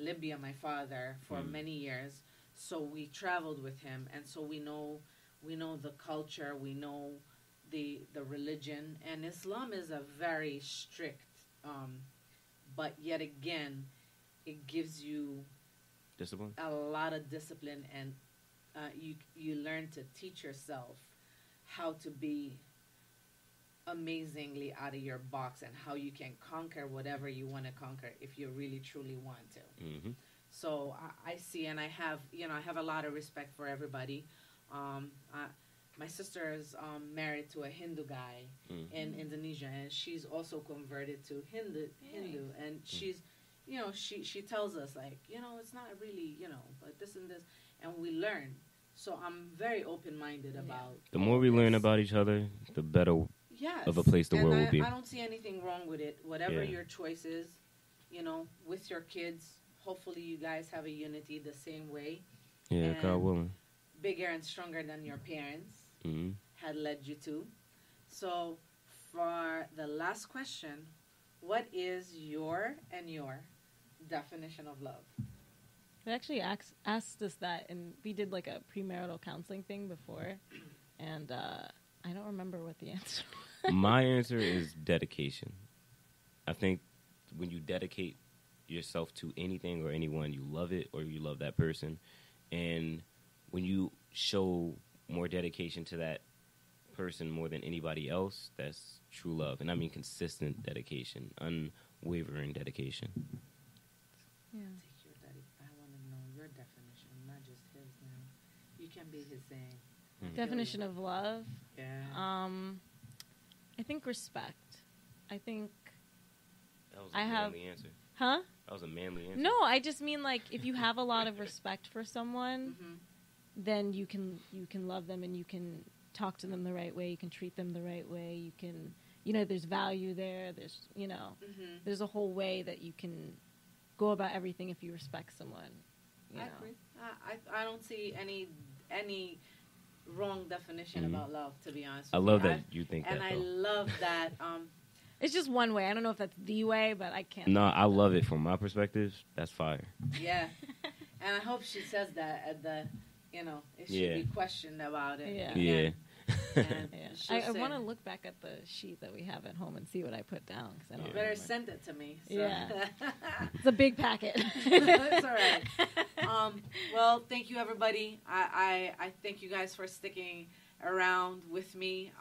Libya. My father for many years, so we traveled with him, and so we know the culture. We know the religion, and Islam is a very strict, but yet again, it gives you Discipline. a lot of discipline, and you learn to teach yourself how to be amazingly out of your box and how you can conquer whatever you want to conquer if you really truly want to. Mm-hmm. So I see, and I have a lot of respect for everybody. My sister is married to a Hindu guy in Indonesia, and she's also converted to Hindu, and she's, she tells us, like, it's not really, but this and this, and we learn. So I'm very open-minded about. The more we learn about each other, the better of a place the world will be. I don't see anything wrong with it. Whatever your choice is, with your kids, hopefully you guys have a unity the same way. Yeah, and God willing. Bigger and stronger than your parents Mm-hmm. had led you to. So for the last question, what is your definition of love? We actually asked us that, and we did like a premarital counseling thing before, and I don't remember what the answer was. My answer is dedication. I think when you dedicate yourself to anything or anyone, you love it or you love that person. And when you show more dedication to that person more than anybody else, that's true love. And I mean consistent dedication, unwavering dedication. Yeah. I want to know your definition, not just his now. You can be his saying. Definition of love. Yeah. I think respect. I think. That was I have- manly answer. Huh? That was a manly answer. No, I just mean like if you have a lot of respect for someone, then you can love them and you can talk to them the right way. You can treat them the right way. You can, there's value there. There's, there's a whole way that you can go about everything if you respect someone. I agree. I don't see any wrong definition about love, to be honest. I love that you think that. And I though. love that. It's just one way. I don't know if that's the way, but I can't. No, I love it from my perspective. That's fire. Yeah, and I hope she says that at the, if she be questioned about it. Yeah. Yeah. And I want to look back at the sheet that we have at home and see what I put down. Cause I don't You better remember. send it to me. So. Yeah. It's a big packet. It's all right. Well, thank you, everybody. I thank you guys for sticking around with me.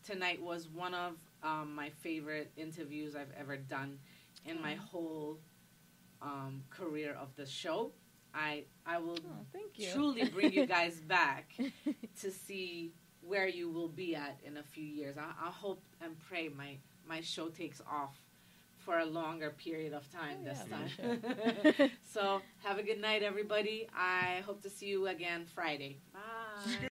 tonight was one of my favorite interviews I've ever done in my whole career of the show. I will thank you. truly bring you guys back to see where you will be at in a few years. I hope and pray my show takes off for a longer period of time this time. Sure. So have a good night, everybody. I hope to see you again Friday. Bye.